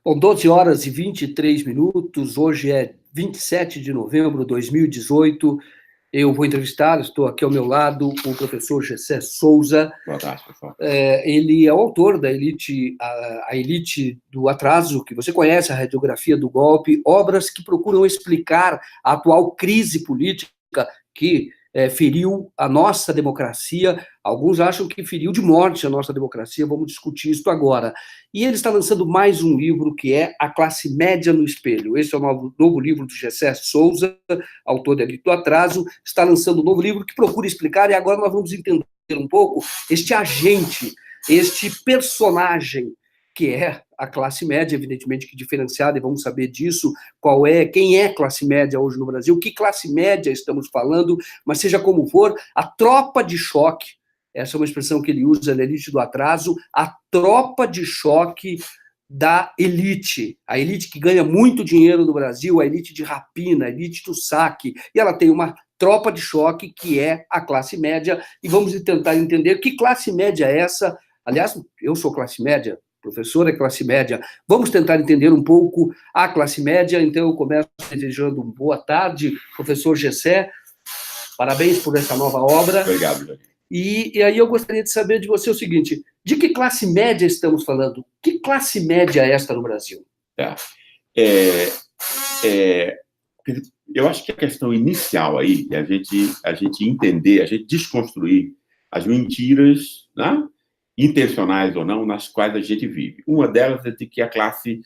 Bom, 12 horas e 23 minutos, hoje é 27 de novembro de 2018. Eu vou entrevistar, estou aqui ao meu lado, o professor Gessé Souza. Boa tarde, pessoal. Ele é o autor da Elite, a Elite do Atraso, que você conhece, a radiografia do golpe, obras que procuram explicar a atual crise política que feriu a nossa democracia. Alguns acham que feriu de morte a nossa democracia, vamos discutir isso agora. E ele está lançando mais um livro, que é A Classe Média no Espelho. Esse é o novo livro do Gessé Souza, autor da Elite do Atraso, está lançando um novo livro que procura explicar, e agora nós vamos entender um pouco este agente, este personagem que é a classe média, evidentemente que diferenciada, e vamos saber disso, quem é classe média hoje no Brasil, que classe média estamos falando, mas seja como for, a tropa de choque, essa é uma expressão que ele usa na Elite do Atraso, a tropa de choque da elite, a elite que ganha muito dinheiro no Brasil, a elite de rapina, a elite do saque, e ela tem uma tropa de choque que é a classe média, e vamos tentar entender que classe média é essa. Aliás, eu sou classe média, professor é classe média. Vamos tentar entender um pouco a classe média, então eu começo desejando boa tarde, professor Gessé, parabéns por essa nova obra. Obrigado. E aí eu gostaria de saber de você o seguinte, de que classe média estamos falando? Que classe média é esta no Brasil? Eu acho que a questão inicial aí é a gente entender, a gente desconstruir as mentiras, né, intencionais ou não, nas quais a gente vive. Uma delas é de que a classe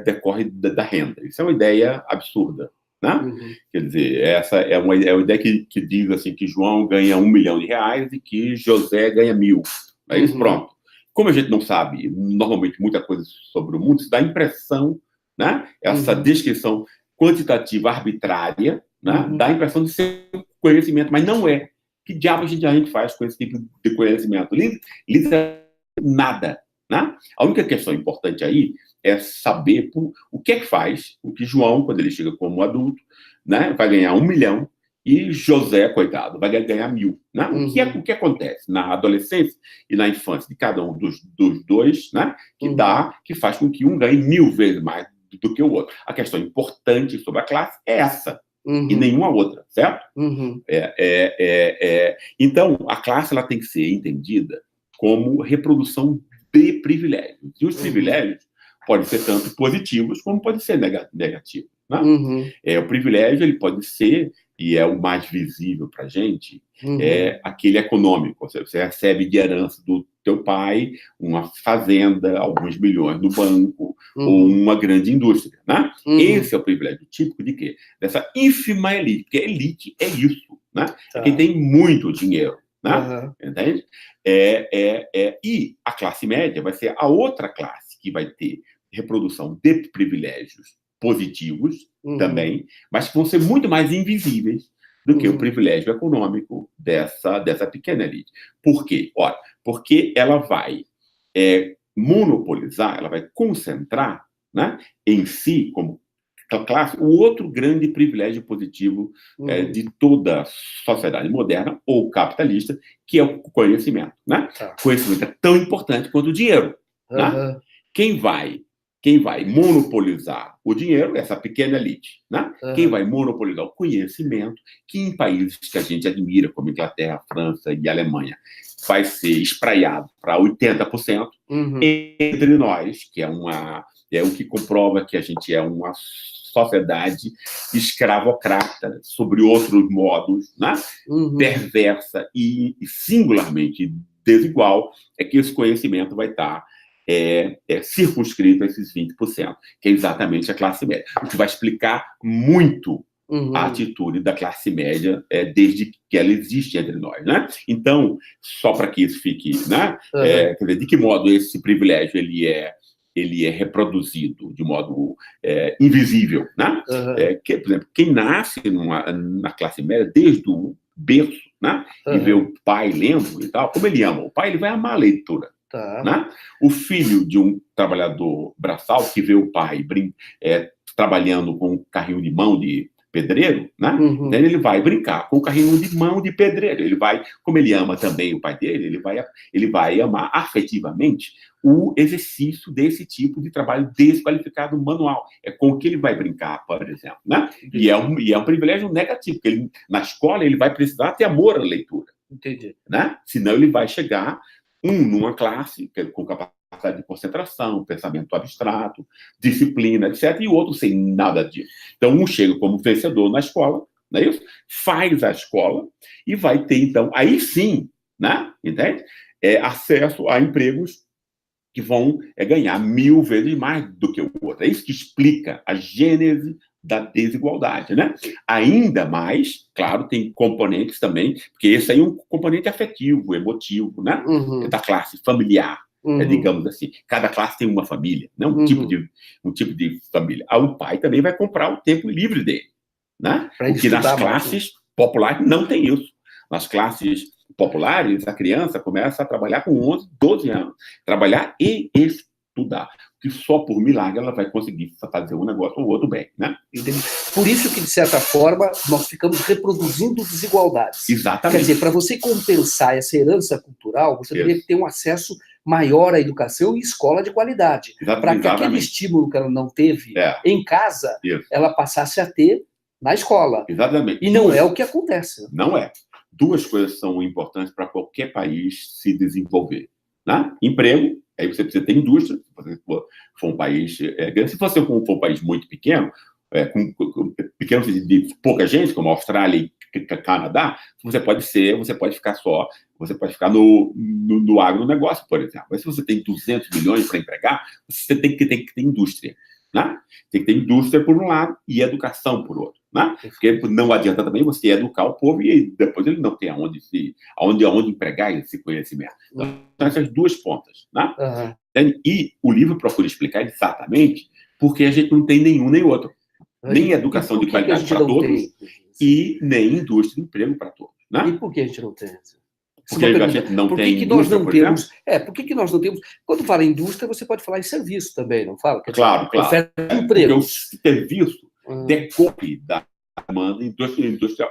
decorre da renda. Isso é uma ideia absurda. Né? Uhum. Quer dizer, essa é uma ideia que diz assim, que João ganha R$1 milhão e que José ganha 1.000. É isso, pronto. Como a gente não sabe, normalmente, muita coisa sobre o mundo, isso dá impressão, né? Essa descrição quantitativa arbitrária, né? Dá a impressão de ser conhecimento, mas não é. Que diabo a gente faz com esse tipo de conhecimento? Literalmente nada. Né? A única questão importante aí é saber o que é que faz o que João, quando ele chega como adulto, né, vai ganhar 1 milhão e José, coitado, vai ganhar 1.000. Né? O que acontece na adolescência e na infância de cada um dos dois, né, que faz com que um ganhe 1.000 vezes mais do que o outro. A questão importante sobre a classe é essa. E nenhuma outra, certo? Então, a classe ela tem que ser entendida como reprodução de privilégios. E os privilégios podem ser tanto positivos como podem ser negativos. Né? O privilégio ele pode ser, e é o mais visível para a gente, é aquele econômico. Você recebe de herança do teu pai uma fazenda, alguns milhões no banco, ou uma grande indústria. Né? Esse é o privilégio típico de quê? Dessa ínfima elite, porque elite é isso. Né? É quem tem muito dinheiro. Né? Entende? E a classe média vai ser a outra classe que vai ter reprodução de privilégios positivos também, mas que vão ser muito mais invisíveis do que o privilégio econômico dessa pequena elite. Por quê? Olha, porque ela vai monopolizar, ela vai concentrar, né, em si, como classe, o outro grande privilégio positivo de toda a sociedade moderna ou capitalista, que é o conhecimento. Né? Conhecimento é tão importante quanto o dinheiro. Né? Quem vai monopolizar o dinheiro, essa pequena elite. Né? Quem vai monopolizar o conhecimento, que em países que a gente admira, como Inglaterra, França e Alemanha, vai ser espraiado para 80%, entre nós, que é o que comprova que a gente é uma sociedade escravocrata, sobre outros modos, né? Perversa e singularmente desigual, é que esse conhecimento vai estar circunscrito a esses 20%, que é exatamente a classe média. O que vai explicar muito a atitude da classe média desde que ela existe entre nós. Né? Então, só para que isso fique... Né? Quer dizer, de que modo esse privilégio ele é reproduzido de modo invisível. Né? Por exemplo, quem nasce na classe média desde o berço, né? E vê o pai lendo e tal, como ele ama o pai, ele vai amar a leitura. Né? O filho de um trabalhador braçal que vê o pai trabalhando com um carrinho de mão de pedreiro, né? Então ele vai brincar com o carrinho de mão de pedreiro. Ele vai, como ele ama também o pai dele, ele vai amar afetivamente o exercício desse tipo de trabalho desqualificado manual. É com o que ele vai brincar, por exemplo, né? E é um privilégio negativo, porque na escola ele vai precisar ter amor à leitura. Entendi. Né? Senão ele vai chegar numa classe com capacidade de concentração, pensamento abstrato, disciplina, etc., e o outro sem nada disso. Então, um chega como vencedor na escola, não é isso? Faz a escola e vai ter, então, aí sim, né? Entende? Acesso a empregos que vão ganhar 1000 vezes mais do que o outro. É isso que explica a gênese da desigualdade, né? Ainda mais, claro, tem componentes também, porque esse aí é um componente afetivo, emotivo, né? Da classe familiar, digamos assim. Cada classe tem uma família, né? Um tipo de família. O pai também vai comprar o tempo livre dele, né? Porque nas classes populares não tem isso. Nas classes populares, a criança começa a trabalhar com 11, 12 anos. Trabalhar e estudar. Que só por milagre ela vai conseguir fazer um negócio ou outro bem, né? Por isso que, de certa forma, nós ficamos reproduzindo desigualdades. Exatamente. Quer dizer, para você compensar essa herança cultural, você deveria ter um acesso maior à educação e escola de qualidade. Para que aquele estímulo que ela não teve em casa, ela passasse a ter na escola. Exatamente. E não é o que acontece. Não é. Duas coisas são importantes para qualquer país se desenvolver, né? Emprego, aí você precisa ter indústria, se você for um país grande. Se você for um país muito pequeno, pequeno de pouca gente, como a Austrália e Canadá, você pode ficar no agronegócio, por exemplo. Mas se você tem 200 milhões para empregar, você tem que ter indústria, né? Tem que ter indústria por um lado e educação por outro, né? Porque não adianta também você educar o povo e depois ele não tem aonde empregar esse conhecimento. Então, essas duas pontas, né? E o livro procura explicar exatamente porque a gente não tem nenhum nem outro. Nem educação de qualidade para todos e nem indústria de emprego para todos, né? E por que a gente não tem? Porque a gente não tem indústria, por exemplo? Por que nós não temos... Quando fala em indústria, você pode falar em serviço também, não fala? Claro. Oferta de emprego. Porque o serviço decorre da demanda industrial.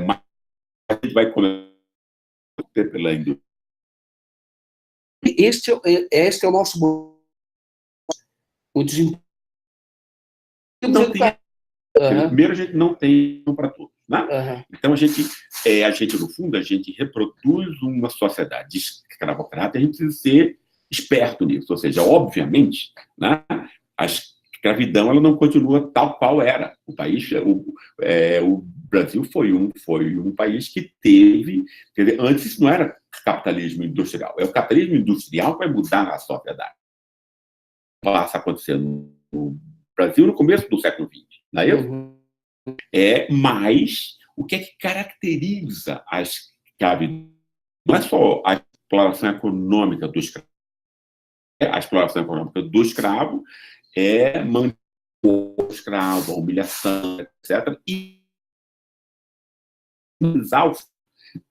Mas a gente vai começar pela indústria. Este é o nosso... O desemprego. Primeiro, a gente não tem para todos, né? Então, a gente, no fundo, a gente reproduz uma sociedade escravocrata e a gente precisa ser esperto nisso. Ou seja, obviamente, né, a escravidão ela não continua tal qual era. O Brasil foi um país que teve... Quer dizer, antes isso não era capitalismo industrial. É o capitalismo industrial que vai mudar a sociedade. Passa a acontecer no Brasil no começo do século XX, não é isso? Mas o que é que caracteriza a escravidão? Não é só a exploração econômica do escravo. A exploração econômica do escravo é manter o escravo, a humilhação, etc. E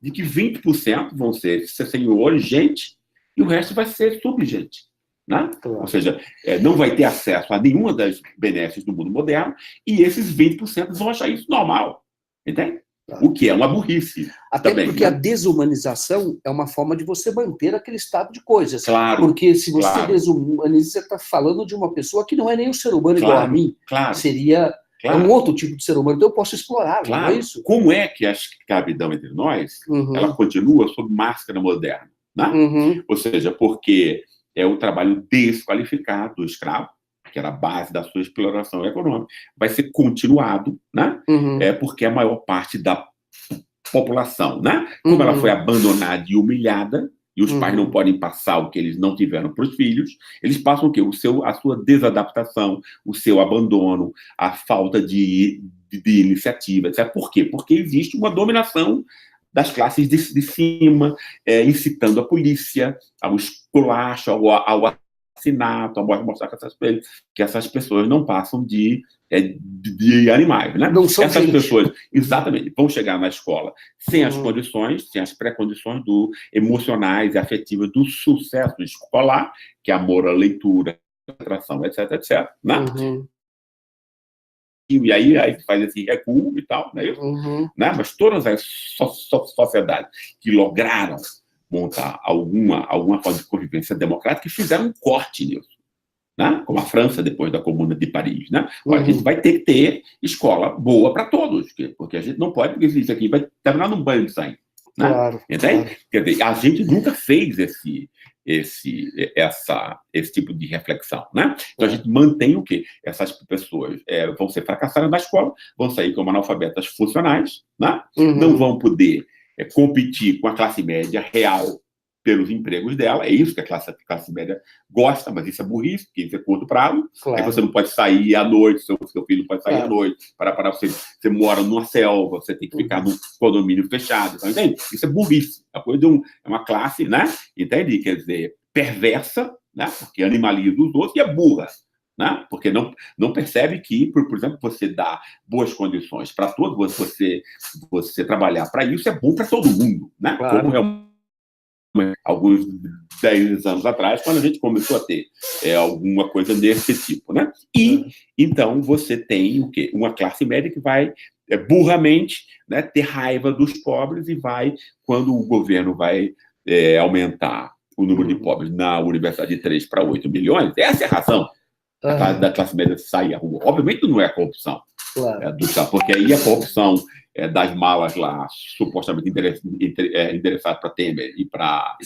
de que 20% vão ser senhores, gente, e o resto vai ser subjente. Né? Claro. Ou seja, não vai ter acesso a nenhuma das benesses do mundo moderno e esses 20% vão achar isso normal. Entende? Claro. O que é uma burrice. Até também, porque, né? A desumanização é uma forma de você manter aquele estado de coisas. Claro. Porque se você desumaniza, você está falando de uma pessoa que não é nem um ser humano igual a mim. Claro. Seria um outro tipo de ser humano. Então eu posso explorar, não é isso? Como é que a escravidão entre nós ela continua sob máscara moderna? Né? Ou seja, porque é o trabalho desqualificado do escravo, que era a base da sua exploração econômica, vai ser continuado, né? Porque a maior parte da população, né? Como ela foi abandonada e humilhada, e os pais não podem passar o que eles não tiveram para os filhos, eles passam o quê? A sua desadaptação, o seu abandono, a falta de iniciativa, etc. Por quê? Porque existe uma dominação das classes de cima, incitando a polícia, ao esculacho, ao assassinato, a mostrar que essas pessoas não passam de animais, né? Não são essas pessoas, exatamente, vão chegar na escola sem as condições, sem as pré-condições emocionais e afetivas do sucesso escolar, que é amor à leitura, concentração, etc, etc, né? Uhum. E aí faz esse recuo e tal, né? Uhum. Né? Mas todas as sociedades que lograram montar alguma forma de convivência democrática fizeram um corte nisso. Né? Como a França, depois da Comuna de Paris. Né? Olha, a gente vai ter que ter escola boa para todos, porque a gente não pode, porque isso aqui vai terminar num banho de sangue. Né? Claro, Entende? claro. Quer dizer, a gente nunca fez esse tipo de reflexão. Né? Então a gente mantém o quê? Essas pessoas vão ser fracassadas na escola, vão sair como analfabetas funcionais, né? Não vão poder competir com a classe média real pelos empregos dela, é isso que a classe média gosta, mas isso é burrice, porque isso é curto prazo. Claro. Aí você não pode sair à noite, seu filho não pode sair à noite, você mora numa selva, você tem que ficar num condomínio fechado, então, entende? Isso é burrice, é coisa é uma classe, né? Entende? Quer dizer, perversa, né? Porque animaliza os outros e é burra. Né? Porque não percebe que, por exemplo, você dá boas condições para todos, você trabalhar para isso é bom para todo mundo, né? Claro. Como realmente alguns 10 anos atrás, quando a gente começou a ter alguma coisa desse tipo, né? E então você tem o quê? Uma classe média que vai burramente, né, ter raiva dos pobres e vai, quando o governo vai aumentar o número de pobres na universidade de 3 para 8 milhões, essa é a razão da classe média sair à rua. Obviamente não é a corrupção, claro. Porque aí a corrupção das malas lá, supostamente endereçadas para Temer e para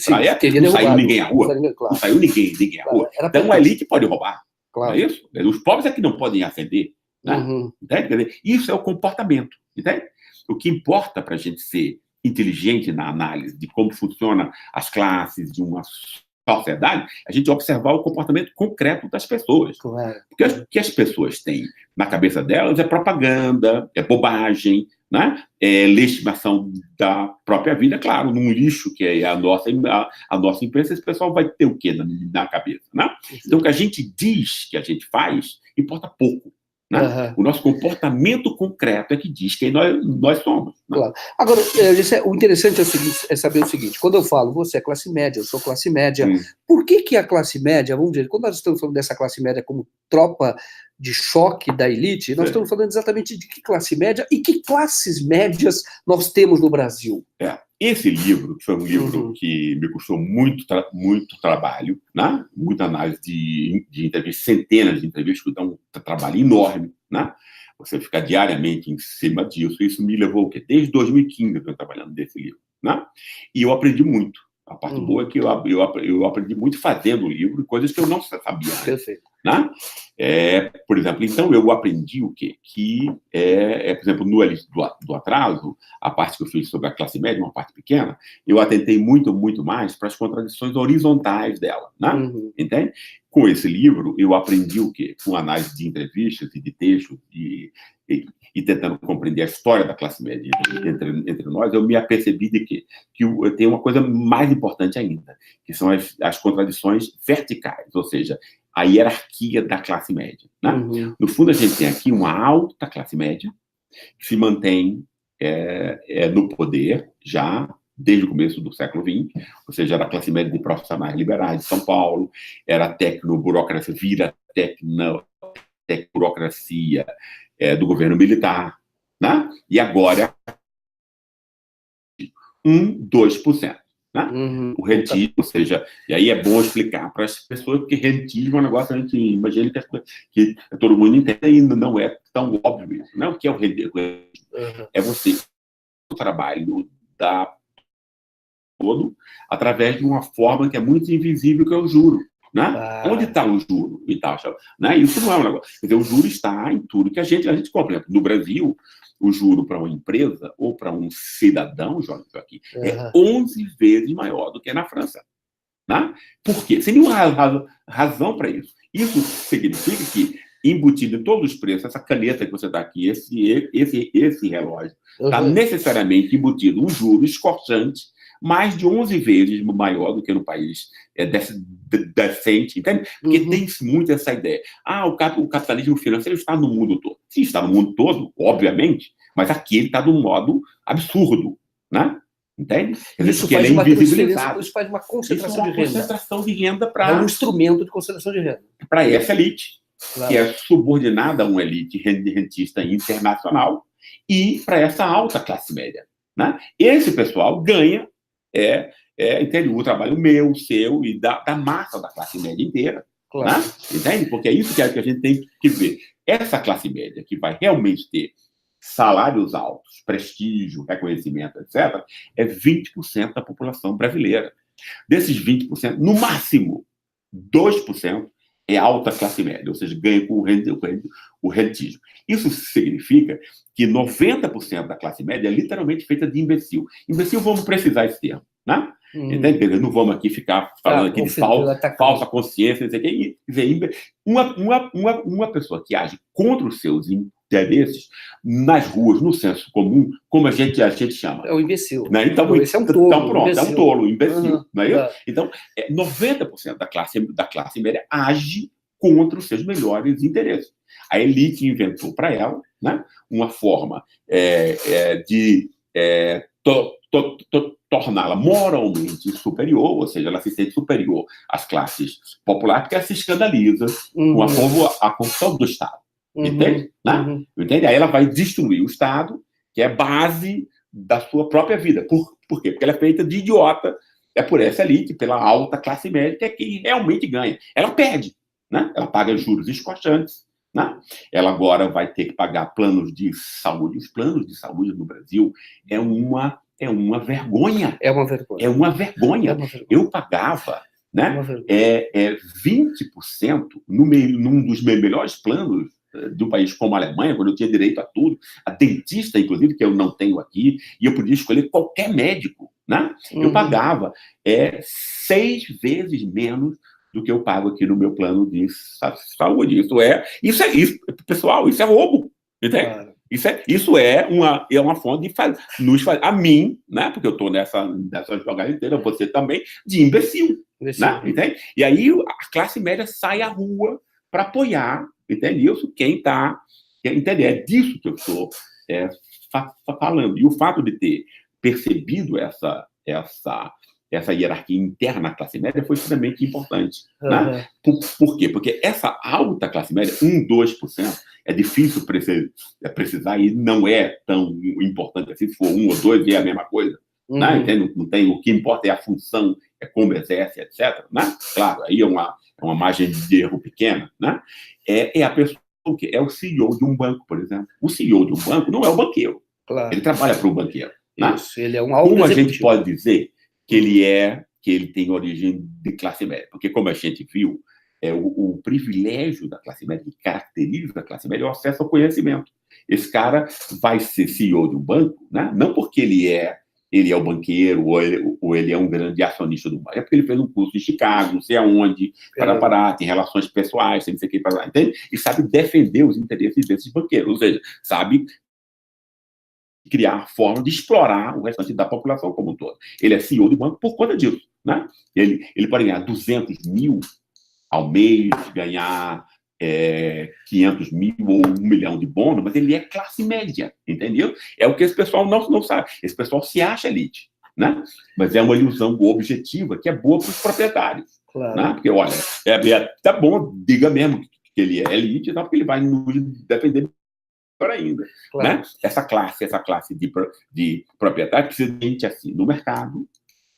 não saiu ninguém à rua. Claro. Não saiu ninguém à rua. Então a elite pode roubar. Claro. Não é isso? Os pobres é que não podem acender. Né? Entende? Quer dizer, isso é o comportamento. Entende? O que importa para a gente ser inteligente na análise de como funcionam as classes de uma sociedade, a gente observar o comportamento concreto das pessoas. Claro. Porque o que as pessoas têm na cabeça delas é propaganda, é bobagem, né? É legitimação da própria vida, claro, num lixo que é a nossa imprensa, esse pessoal vai ter o quê na cabeça, né? Então, o que a gente diz que a gente faz importa pouco. Né? O nosso comportamento concreto é que diz quem nós somos. Né? Claro. Agora, o interessante é saber o seguinte, quando eu falo, você é classe média, eu sou classe média, por que a classe média, vamos dizer, quando nós estamos falando dessa classe média como tropa de choque da elite, nós estamos falando exatamente de que classe média e que classes médias nós temos no Brasil? Esse livro, que foi um livro que me custou muito trabalho, né? Muita análise de entrevistas, centenas de entrevistas, que dá um trabalho enorme, né? Você ficar diariamente em cima disso, isso me levou o quê? Desde 2015 eu estou trabalhando nesse livro, né? E eu aprendi muito. A parte boa é que eu aprendi muito fazendo o livro, coisas que eu não sabia antes. Perfeito. Né? Por exemplo, então eu aprendi o quê? Que, por exemplo, no Elite do Atraso, a parte que eu fiz sobre a classe média, uma parte pequena, eu atentei muito mais para as contradições horizontais dela. Né? Entende? Com esse livro, eu aprendi o quê? Com análise de entrevistas e de textos e tentando compreender a história da classe média entre nós, eu me apercebi de que eu tenho uma coisa mais importante ainda, que são as contradições verticais, ou seja, a hierarquia da classe média. Né? No fundo, a gente tem aqui uma alta classe média que se mantém no poder já desde o começo do século XX, ou seja, era a classe média de profissionais liberais de São Paulo, era a tecnoburocracia, vira tecnoburocracia do governo militar, né? E agora 2%. Né? O rentismo, ou seja, e aí é bom explicar para as pessoas que rentismo é um negócio, a gente imagina que todo mundo entende e não é tão óbvio isso. Não, o que é o rentismo? É você o trabalho todo através de uma forma que é muito invisível, que é o juro. Né? Onde está o juro e tal? Né? Isso não é um negócio. Quer dizer, o juro está em tudo que a gente compra. No Brasil, o juro para uma empresa ou para um cidadão, Joaquim, é 11 vezes maior do que na França. Né? Por quê? Sem nenhuma razão para isso. Isso significa que, embutido em todos os preços, essa caneta que você está aqui, esse relógio, está necessariamente embutido um juro escorchante mais de 11 vezes maior do que no país decente, entende? Porque tem muito essa ideia. O capitalismo financeiro está no mundo todo. Sim, está no mundo todo, obviamente, mas aqui ele está de um modo absurdo, né? Entende? Quer dizer, Isso porque faz ele é uma transferência, invisibilizado. isso faz uma Isso é concentração uma de renda. concentração de renda É um instrumento de concentração de renda. para essa elite, Claro. que é subordinada a uma elite rentista internacional, e para essa alta classe média. Né? Esse pessoal ganha entende? O trabalho meu, seu e da massa da classe média inteira. Claro. Né? Entende? Porque é isso que a gente tem que ver. Essa classe média que vai realmente ter salários altos, prestígio, reconhecimento, etc., é 20% da população brasileira. Desses 20%, no máximo, 2% é alta classe média, ou seja, ganha com o rentismo. Isso significa que 90% da classe média é literalmente feita de imbecil. Imbecil, vamos precisar esse termo, né? Entende? Não vamos aqui ficar falando aqui de falsa consciência, não sei o que. Uma pessoa que age contra os seus interesses nas ruas, no senso comum, como a gente chama. É o imbecil. Né? Então, esse é um tolo. Então, pronto, é um tolo, um imbecil. Não é isso? É. Então, 90% da classe média age contra os seus melhores interesses. A elite inventou para ela, né, uma forma de torná-la moralmente superior, ou seja, ela se sente superior às classes populares, porque ela se escandaliza com a corrupção do Estado. Entende? Né? Entende? Aí ela vai destruir o Estado, que é base da sua própria vida. Por quê? Porque ela é feita de idiota. É por essa elite, pela alta classe média, que é quem realmente ganha. Ela perde. Né? Ela paga juros escorchantes. Né? Ela agora vai ter que pagar planos de saúde. Os planos de saúde no Brasil é uma vergonha. É uma vergonha. É uma vergonha. Eu pagava, né, 20% num dos meus planos do país como a Alemanha, quando eu tinha direito a tudo, a dentista, inclusive, que eu não tenho aqui, e eu podia escolher qualquer médico. Né? Eu pagava 6 vezes menos do que eu pago aqui no meu plano de saúde. Isso, pessoal, isso é roubo. Entende? Claro. Isso é uma fonte de nos fazer, a mim, né, porque eu estou nessa jogada inteira, você também, de imbecil. Né, entende? E aí a classe média sai à rua para apoiar, entende? Isso quem está... Entende? É disso que eu estou falando. E o fato de ter percebido essa hierarquia interna da classe média foi extremamente importante. Né? Por quê? Porque essa alta classe média, 2%, é difícil precisar e não é tão importante assim, se for 1 ou 2, é a mesma coisa. Né? Não tem, o que importa é a função, é como exerce, etc. Né? Claro, aí é uma margem de erro pequena. Né? É a pessoa que é o CEO de um banco, por exemplo. O CEO de um banco não é o banqueiro. Claro. Ele trabalha para o banqueiro. Né? Isso, ele é um alto Como a gente pode dizer que ele tem origem de classe média? Porque, como a gente viu, o privilégio da classe média, que caracteriza a classe média, é o acesso ao conhecimento. Esse cara vai ser CEO de um banco, né? Não porque ele é o banqueiro ou ele é um grande acionista do banco, é porque ele fez um curso em Chicago, não sei aonde, tem relações pessoais, tem não sei o que, entende? E sabe defender os interesses desses banqueiros, ou seja, sabe criar forma de explorar o restante da população como um todo. Ele é CEO de banco por conta disso. Né? Ele pode ganhar 200 mil ao mês, ganhar 500 mil ou 1 milhão de bônus, mas ele é classe média, entendeu? É o que esse pessoal não sabe. Esse pessoal se acha elite, né? Mas é uma ilusão objetiva que é boa para os proprietários. Claro. Né? Porque, olha, tá bom, diga mesmo que ele é elite, tá? Porque ele vai nos defender ainda. Claro. Né? Essa classe de proprietário precisa de gente assim no mercado,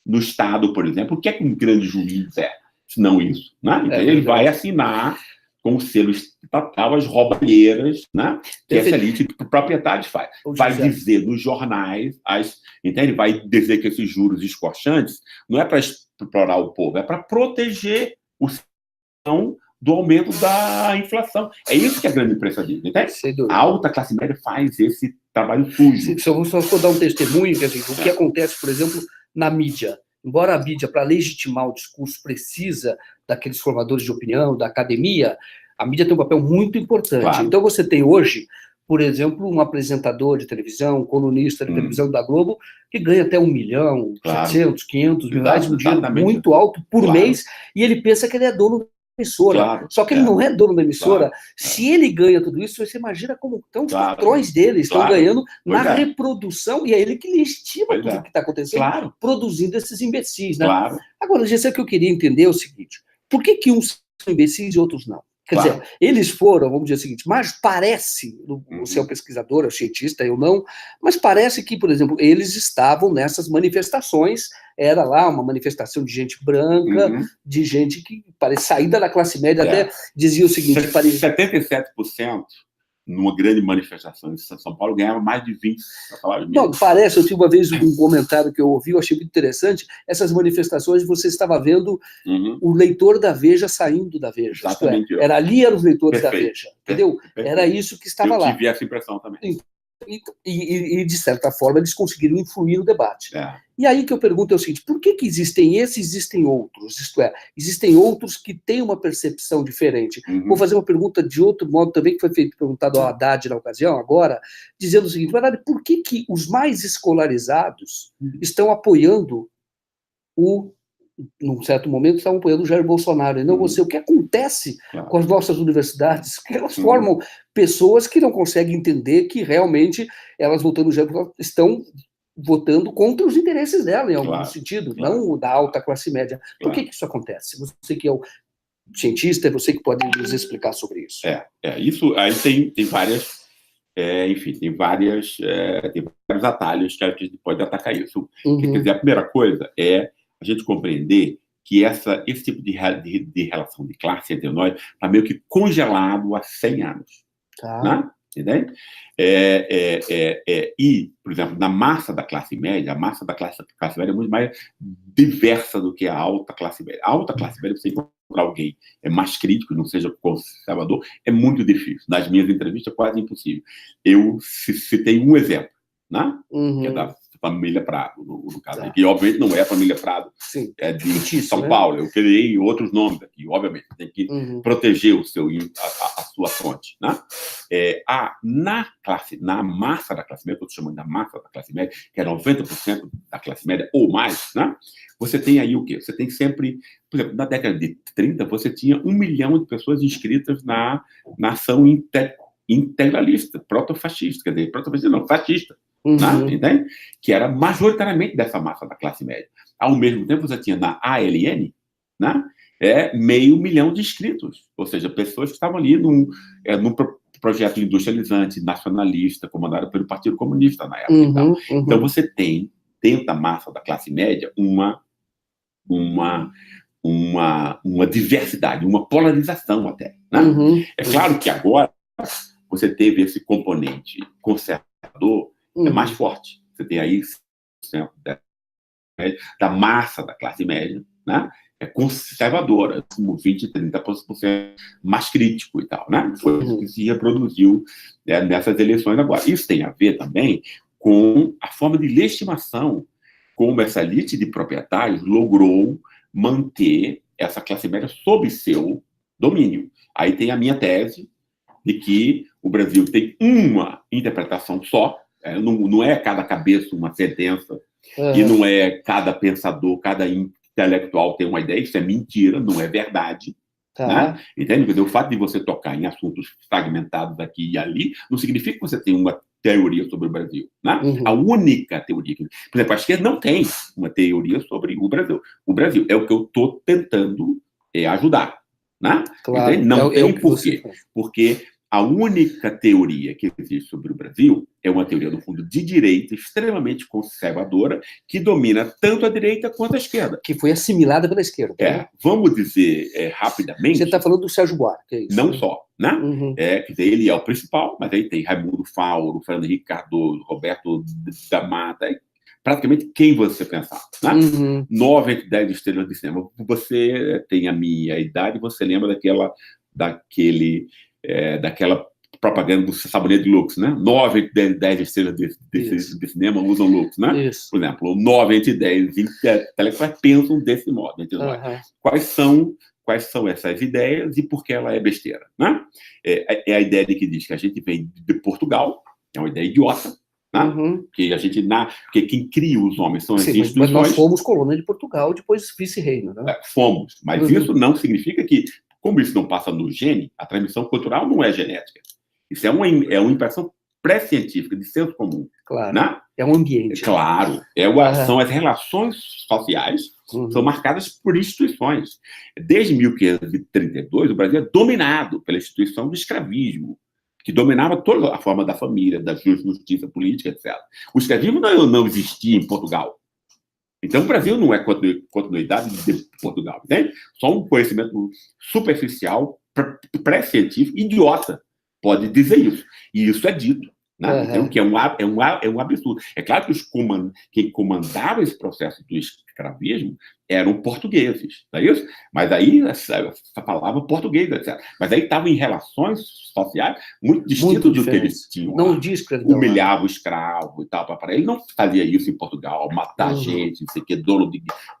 no Estado, por exemplo. O que é que um grande juiz é? Se não isso. Né? Então, ele vai assinar com o selo estatal as roubalheiras, né, que essa elite de proprietários faz. Vai dizer nos jornais, entende? Vai dizer que esses juros escorchantes não é para explorar o povo, é para proteger o cidadão do aumento da inflação. É isso que a grande imprensa diz, entende? A alta classe média faz esse trabalho sujo. Se eu só dar um testemunho, quer dizer, o que acontece, por exemplo, na mídia. Embora a mídia, para legitimar o discurso, precisa daqueles formadores de opinião, da academia, a mídia tem um papel muito importante. Claro. Então você tem hoje, por exemplo, um apresentador de televisão, um colunista de televisão da Globo, que ganha até 1 milhão, 700, 500 mil reais, um dinheiro muito alto por mês, e ele pensa que ele é dono emissora. Claro, Só que ele não é dono da emissora. Claro, Se ele ganha tudo isso, você imagina como estão os Claro, patrões dele, estão claro. ganhando na Pois é. reprodução, e é ele que legitima Pois tudo é. o que está acontecendo, Claro, produzindo esses imbecis, né? claro, Agora, Gessé, o que eu queria entender é o seguinte: por que que uns são imbecis e outros não? Quer claro. dizer, eles foram, vamos dizer o seguinte, mas parece, Uhum. você é um pesquisador, é um cientista, eu não, mas parece que, por exemplo, eles estavam nessas manifestações, era lá uma manifestação de gente branca, Uhum. de gente que parece saída da classe média, É. até dizia o seguinte, parecia... 77% numa grande manifestação em São Paulo ganhava mais de 20 salários Não, mínimos. parece, eu tive uma vez um comentário que eu ouvi, eu achei muito interessante, essas manifestações você estava vendo Uhum. o leitor da Veja saindo da Veja. Exatamente. Isto é, eram os leitores Perfeito. da Veja, entendeu? Perfeito. Era isso que estava lá. Eu tive essa impressão também. E, de certa forma, eles conseguiram influir no debate. É. E aí que eu pergunto é o seguinte, por que existem esses e existem outros? Isto é, existem outros que têm uma percepção diferente. Uhum. Vou fazer uma pergunta de outro modo também, que foi perguntado ao Haddad na ocasião, agora, dizendo o seguinte, Haddad, por que que os mais escolarizados estão apoiando num certo momento, estavam apoiando o Jair Bolsonaro, e não você. O que acontece com as nossas universidades? Que elas formam pessoas que não conseguem entender que realmente elas, votando no Jair Bolsonaro, estão votando contra os interesses dela, em algum sentido, não da alta classe média. Por que isso acontece? Você que é o cientista, é você que pode nos explicar sobre isso. Isso aí tem várias... enfim, tem vários atalhos que a gente pode atacar isso. Quer dizer, a primeira coisa é a gente compreender que esse tipo de relação de classe entre nós está meio que congelado há 100 anos. Né? Entende? E, por exemplo, na massa da classe média, a massa da classe média é muito mais diversa do que a alta classe média. A alta classe média, você encontrar alguém mais crítico, não seja conservador, é muito difícil. Nas minhas entrevistas, é quase impossível. Eu citei um exemplo, né? Que é da família Prado, no caso aqui. Obviamente não é a família Prado, é de São Paulo. Eu criei outros nomes aqui, obviamente. Tem que proteger a sua fonte. Né? Na massa da classe média, eu estou chamando da massa da classe média, que é 90% da classe média ou mais, né? Você tem aí o quê? Você tem sempre... Por exemplo, na década de 30, você tinha 1 milhão de pessoas inscritas na ação integralista, proto-fascista. Quer dizer, proto-fascista não, fascista. Entende? Que era majoritariamente dessa massa da classe média. Ao mesmo tempo, você tinha na ALN, né, 500 mil de inscritos, ou seja, pessoas que estavam ali num projeto industrializante, nacionalista, comandado pelo Partido Comunista na época. Então, você tem, dentro da massa da classe média, uma diversidade, uma polarização até. Né? É claro que agora você teve esse componente conservador mais forte. Você tem aí 100% da massa da classe média, né? Conservadora, como 20%, 30% mais crítico e tal, né? Foi isso que se reproduziu nessas eleições agora. Isso tem a ver também com a forma de legitimação como essa elite de proprietários logrou manter essa classe média sob seu domínio. Aí tem a minha tese de que o Brasil tem uma interpretação só, não é cada cabeça uma sentença, e não é cada pensador, cada intelectual tem uma ideia, isso é mentira, não é verdade. Né? Entende? O fato de você tocar em assuntos fragmentados aqui e ali não significa que você tem uma teoria sobre o Brasil. Né? A única teoria por exemplo, a esquerda não tem uma teoria sobre o Brasil. O Brasil é o que eu estou tentando ajudar. Né? Claro. Não tem por quê? Porque a única teoria que existe sobre o Brasil é uma teoria, no fundo, de direita, extremamente conservadora, que domina tanto a direita quanto a esquerda. Que foi assimilada pela esquerda. Né? Vamos dizer rapidamente... Você está falando do Sérgio Buarque, é isso? Não só, né? Quer dizer, ele é o principal, mas aí tem Raimundo Fauro, Fernando Henrique Cardoso, Roberto da Mata, praticamente quem você pensar. Né? 9 entre 10 estrelas de cinema. Você tem a minha idade, você lembra daquela propaganda do sabonete Lux, né? 9 entre 10 estrelas de cinema usam Lux, né? Isso. Por exemplo, 9 entre 10 intelectuais pensam desse modo. Quais são essas ideias e por que ela é besteira? Né? É a ideia de que diz que a gente vem de Portugal, é uma ideia idiota, né? Que porque quem cria os homens são as instituições. Mas nós fomos colônia de Portugal, depois vice-reino. Né? Fomos, mas isso não significa que Como isso não passa no gene, a transmissão cultural não é genética. Isso é uma impressão pré-científica, de senso comum. Claro. Né? É um ambiente. Claro. São as relações sociais são marcadas por instituições. Desde 1532, o Brasil é dominado pela instituição do escravismo, que dominava toda a forma da família, da justiça política, etc. O escravismo não existia em Portugal. Então, o Brasil não é continuidade de Portugal. Né? Só um conhecimento superficial, pré-científico, idiota, pode dizer isso. E isso é dito. Né? Então, que é um absurdo. É claro que quem comandava esse processo do escravismo eram portugueses, não é isso? Mas aí essa palavra português, etc. Mas aí estavam em relações sociais muito distintas do que eles tinham. Não diz escravidão. Humilhava o escravo e tal. Ele não fazia isso em Portugal, matar gente, não sei o que, dono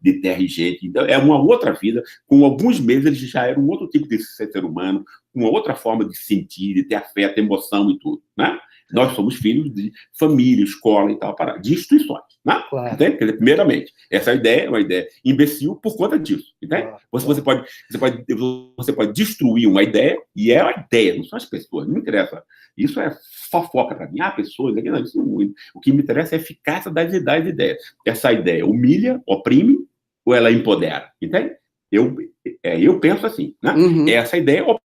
de terra e gente. Então, é uma outra vida. Com alguns meses, eles já eram um outro tipo de ser humano, uma outra forma de sentir, de ter afeto, emoção e tudo, né? Nós somos filhos de família, escola e tal, de instituições. Né? Claro. Quer dizer, primeiramente, essa ideia é uma ideia imbecil por conta disso. Claro. Você pode destruir uma ideia, e é a ideia, não são as pessoas, não me interessa. Isso é fofoca para mim. Pessoas, não, isso não, o que me interessa é a eficácia das ideias. Essa ideia humilha, oprime, ou ela empodera? Entende? Eu penso assim. Né? Essa ideia oprime.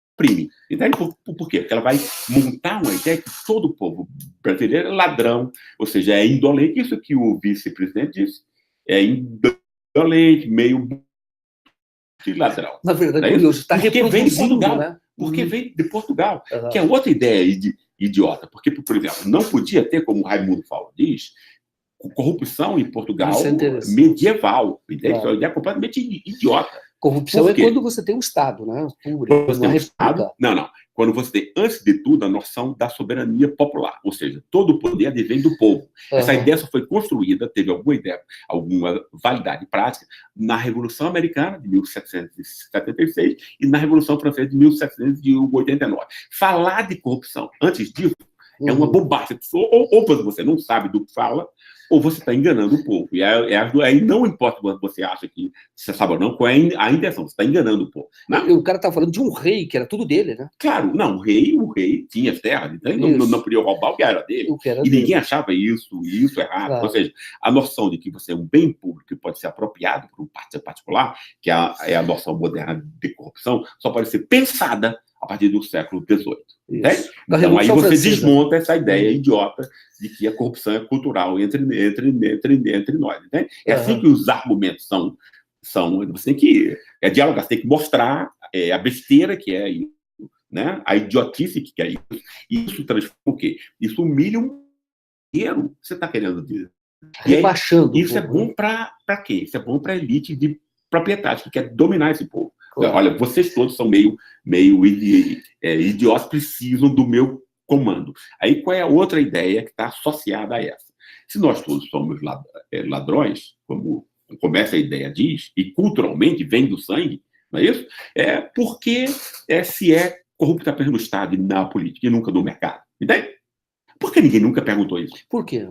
Entende? Por quê? Porque ela vai montar uma ideia que todo o povo brasileiro é ladrão, ou seja, é indolente. Isso que o vice-presidente disse. É indolente, meio de ladrão. Na verdade, curioso, está reproduzindo, vem de Portugal, né? Porque vem de Portugal, que é outra ideia idiota. Porque, por exemplo, não podia ter, como Raimundo Fauro diz, corrupção em Portugal medieval. Entende? Claro. É uma ideia completamente idiota. Corrupção é quando você tem um Estado, né? Não. Quando você tem, antes de tudo, a noção da soberania popular. Ou seja, todo o poder advém do povo. Essa ideia só foi construída, teve alguma validade prática, na Revolução Americana, de 1776, e na Revolução Francesa, de 1789. Falar de corrupção antes disso é uma bobagem. Ou você não sabe do que fala, ou você está enganando o povo. E aí não importa se você acha que você sabe ou não, qual é a intenção, você está enganando o povo. Né? O cara está falando de um rei, que era tudo dele, né? Claro, não, o rei tinha as terras, então ele não podia roubar o que era dele. Ninguém achava isso errado. Claro. Ou seja, a noção de que você é um bem público que pode ser apropriado por um partido particular, que é a noção moderna de corrupção, só pode ser pensada a partir do século XVIII. Então, aí você desmonta essa ideia idiota de que a corrupção é cultural entre nós. Entende? É assim que os argumentos são. Você tem que dialogar, você tem que mostrar a besteira que é isso, né? A idiotice que é isso. Isso transforma o quê? Isso humilha um inteiro. Você está querendo dizer. Rebaixando. Isso é bom para quê? Isso é bom para a elite de proprietários que quer dominar esse povo. Claro. Olha, vocês todos são meio idiotas, precisam do meu comando. Aí qual é a outra ideia que está associada a essa? Se nós todos somos ladrões, como essa ideia diz, e culturalmente vem do sangue, não é isso? Porque se é corrupto apenas no Estado e na política, e nunca no mercado. Entende? Por que ninguém nunca perguntou isso? Por quê?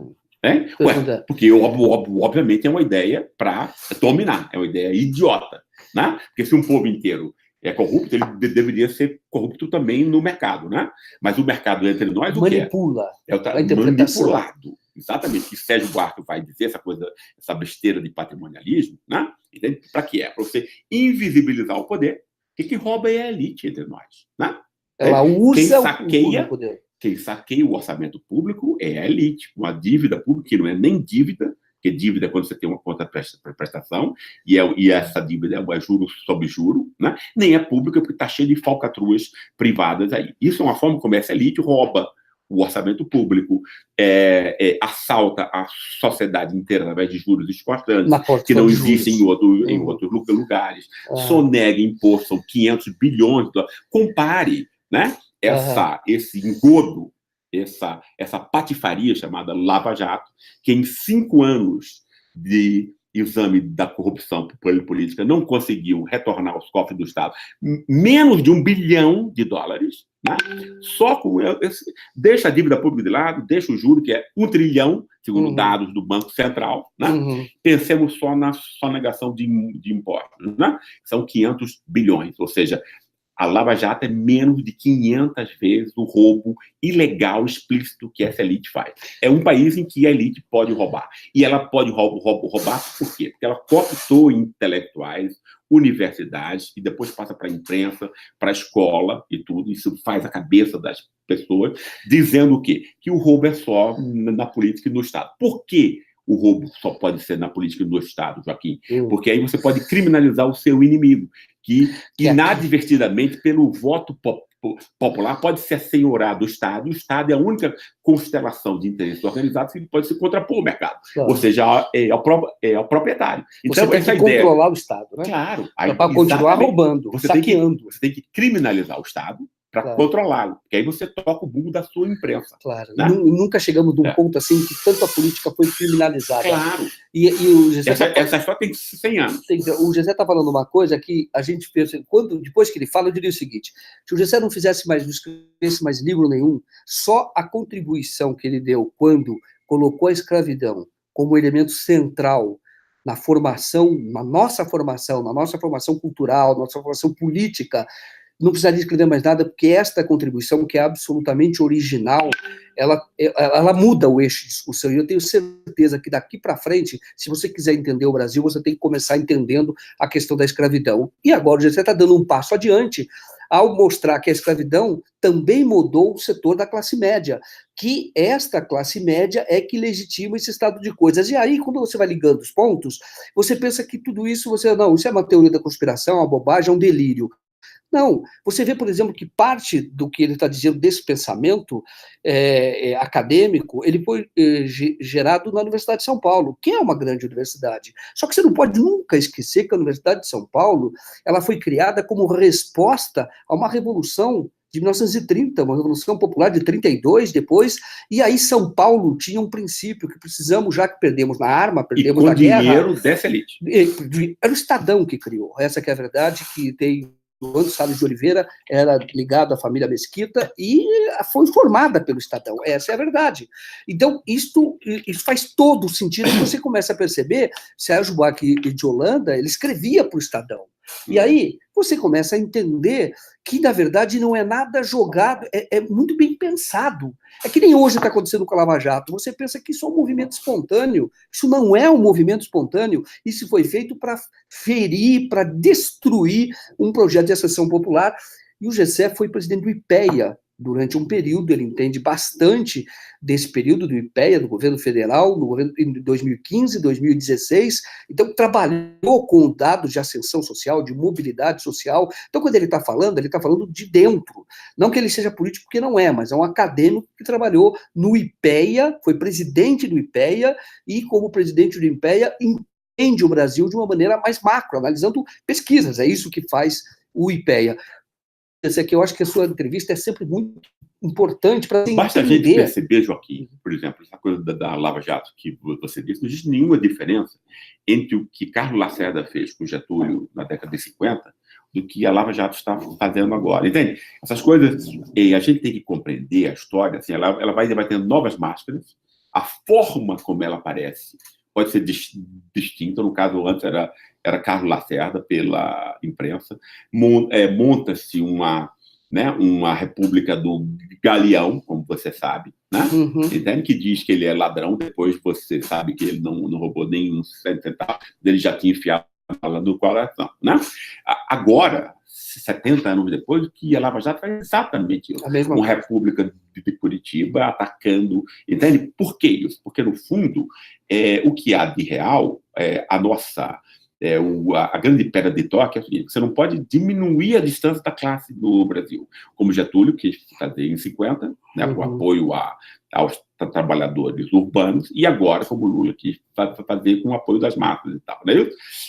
Porque, obviamente, é uma ideia para dominar, é uma ideia idiota. Né? Porque se um povo inteiro é corrupto, ele deveria ser corrupto também no mercado. Né? Mas o mercado entre nós, manipula. Manipulado. Exatamente. Que Sérgio Buarque vai dizer, essa besteira de patrimonialismo. Né? Para que é? Para você invisibilizar o poder. Que rouba é a elite entre nós. Né? Ela usa o poder. Quem saqueia o orçamento público é a elite. Uma dívida pública que não é nem dívida, porque dívida é quando você tem uma conta-prestação, e essa dívida é juro sobre juro, né? Nem é pública porque está cheio de falcatruas privadas aí. Isso é uma forma como essa elite rouba o orçamento público, assalta a sociedade inteira através de juros desconstantes, que não existem em outros lugares, sonega imposto, são 500 bilhões de dólares. Compare, né? Esse engodo, essa patifaria chamada Lava Jato, que em 5 anos de exame da corrupção política não conseguiu retornar aos cofres do Estado menos de $1 bilhão, né? Só com deixa a dívida pública de lado, deixa o juro, que é $1 trilhão, segundo dados do Banco Central. Né? Pensemos só na sonegação de impostos. Né? São 500 bilhões, ou seja, a Lava Jato é menos de 500 vezes o roubo ilegal explícito que essa elite faz. É um país em que a elite pode roubar. E ela pode roubar por quê? Porque ela cooptou intelectuais, universidades, e depois passa para a imprensa, para a escola e tudo. Isso faz a cabeça das pessoas, dizendo o quê? Que o roubo é só na política e no Estado. Por quê? O roubo só pode ser na política do Estado, Joaquim, porque aí você pode criminalizar o seu inimigo, que inadvertidamente, pelo voto popular, pode ser assenhorar do Estado, e o Estado é a única constelação de interesses organizados que pode se contrapor ao mercado. Claro. Ou seja, é o proprietário. Então, você tem que controlar o Estado, né? Claro. Para continuar roubando, saqueando. Você tem que criminalizar o Estado para controlá-lo, porque aí você toca o bumbo da sua imprensa. Claro. Né? Nunca chegamos num ponto assim que tanto a política foi criminalizada. Claro. E o Gessé essa história tem 100 anos. O Gessé está falando uma coisa que a gente pensa, depois que ele fala, eu diria o seguinte: se o Gessé não escrevesse mais livro nenhum, só a contribuição que ele deu quando colocou a escravidão como elemento central na formação, na nossa formação cultural, na nossa formação política, não precisaria escrever mais nada, porque esta contribuição, que é absolutamente original, ela muda o eixo de discussão. E eu tenho certeza que daqui para frente, se você quiser entender o Brasil, você tem que começar entendendo a questão da escravidão. E agora você está dando um passo adiante ao mostrar que a escravidão também mudou o setor da classe média, que esta classe média é que legitima esse estado de coisas. E aí, quando você vai ligando os pontos, você pensa que tudo isso, isso é uma teoria da conspiração, uma bobagem, é um delírio. Não, você vê, por exemplo, que parte do que ele está dizendo desse pensamento acadêmico, ele foi gerado na Universidade de São Paulo, que é uma grande universidade. Só que você não pode nunca esquecer que a Universidade de São Paulo, ela foi criada como resposta a uma revolução de 1930, uma revolução popular de 32 depois, e aí São Paulo tinha um princípio que precisamos, já que perdemos na arma, perdemos na guerra... E com dinheiro dessa elite. Era o Estadão que criou, essa que é a verdade, que tem... O Antônio Salles de Oliveira era ligado à família Mesquita e foi formada pelo Estadão, essa é a verdade. Então, isso faz todo o sentido, que você começa a perceber, Sérgio Buarque de Holanda, ele escrevia para o Estadão. E aí, você começa a entender que, na verdade, não é nada jogado, é muito bem pensado. É que nem hoje está acontecendo com a Lava Jato. Você pensa que isso é um movimento espontâneo. Isso não é um movimento espontâneo. Isso foi feito para ferir, para destruir um projeto de ascensão popular. E o Gessé foi presidente do IPEA durante um período, ele entende bastante desse período do IPEA, do governo federal, no governo em 2015, 2016, então trabalhou com dados de ascensão social, de mobilidade social. Então, quando ele está falando de dentro. Não que ele seja político, porque não é, mas é um acadêmico que trabalhou no IPEA, foi presidente do IPEA, e como presidente do IPEA, entende o Brasil de uma maneira mais macro, analisando pesquisas, é isso que faz o IPEA. Esse aqui, eu acho que a sua entrevista é sempre muito importante para entender. Basta a gente perceber, Joaquim, por exemplo, essa coisa da Lava Jato que você disse, não existe nenhuma diferença entre o que Carlos Lacerda fez com Getúlio na década de 50 do que a Lava Jato está fazendo agora. Entende? Essas coisas, a gente tem que compreender a história, assim, ela vai tendo novas máscaras, a forma como ela aparece pode ser distinta, no caso antes era Carlos Lacerda pela imprensa, monta-se uma república do Galeão, como você sabe, né? Entende? Que diz que ele é ladrão, depois você sabe que ele não roubou nenhum centavo, ele já tinha enfiado no coração, né? Agora, 70 anos depois, que a Lava Jato faz exatamente isso. Uma república de Curitiba atacando, entende? Por que isso? Porque, no fundo, o que há de real, a grande pedra de toque é o seguinte: você não pode diminuir a distância da classe no Brasil, como Getúlio, que fazia em 50, né, com apoio aos trabalhadores urbanos, e agora, como Lula, que fazer com o apoio das massas e tal. Né?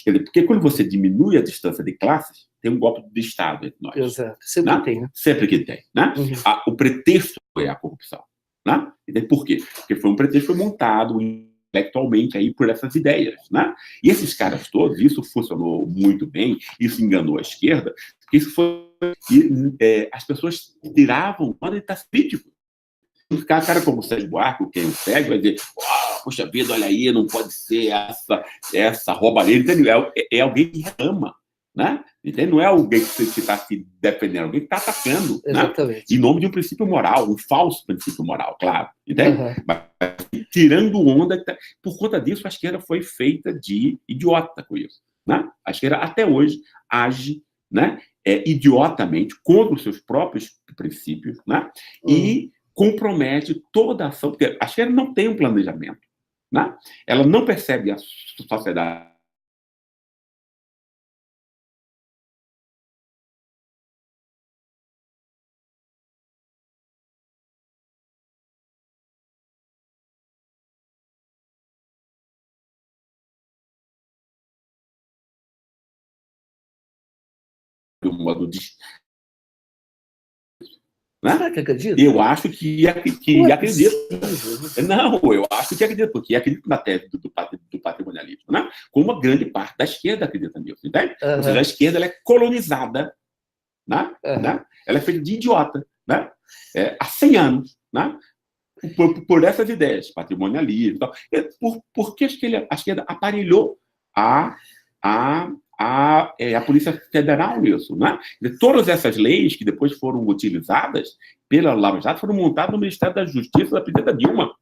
Quer dizer, porque quando você diminui a distância de classes, tem um golpe de Estado entre nós. Exato. Sempre né? tem, né? Sempre que tem. Né? O pretexto é a corrupção. Né? Por quê? Porque foi um pretexto montado intelectualmente aí por essas ideias, né? E esses caras todos, isso funcionou muito bem, isso enganou a esquerda, isso foi... as pessoas tiravam quando ele está crítico. Um cara como o Sérgio Buarque, quem o segue, vai dizer: poxa vida, olha aí, não pode ser essa roubalheira. É alguém que reclama. né? Então, não é alguém que está se defendendo, alguém que está atacando, né? Em nome de um princípio moral, um falso princípio moral, claro. Entende? Mas, tirando onda, por conta disso, a esquerda foi feita de idiota com isso, né? A esquerda, até hoje, age, né, idiotamente contra os seus próprios princípios, né? E compromete toda a ação, porque a esquerda não tem um planejamento, né? Ela não percebe a sociedade de um modo de... Né? Será que acredita? Eu acho que acredito. Não, eu acho que acredito, porque acredito na tese do patrimonialismo, né? Como uma grande parte da esquerda acredita nisso, entende? Ou seja, a esquerda ela é colonizada, né? Ela é feita de idiota, né? Há 100 anos, né? Por essas ideias, patrimonialismo e tal. Porque a esquerda aparelhou a Polícia Federal nisso, né? Todas essas leis que depois foram utilizadas pela Lava Jato foram montadas no Ministério da Justiça da presidenta Dilma,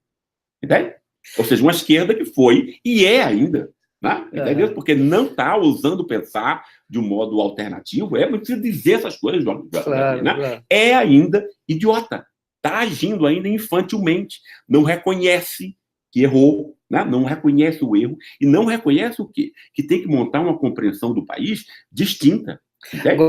entende? Ou seja, uma esquerda que foi e é ainda, né? Entendeu? Porque não está ousando pensar de um modo alternativo, não precisa dizer essas coisas, né? É ainda idiota, está agindo ainda infantilmente, não reconhece que errou, né? Não reconhece o erro e não reconhece o quê? Que tem que montar uma compreensão do país distinta. Entende?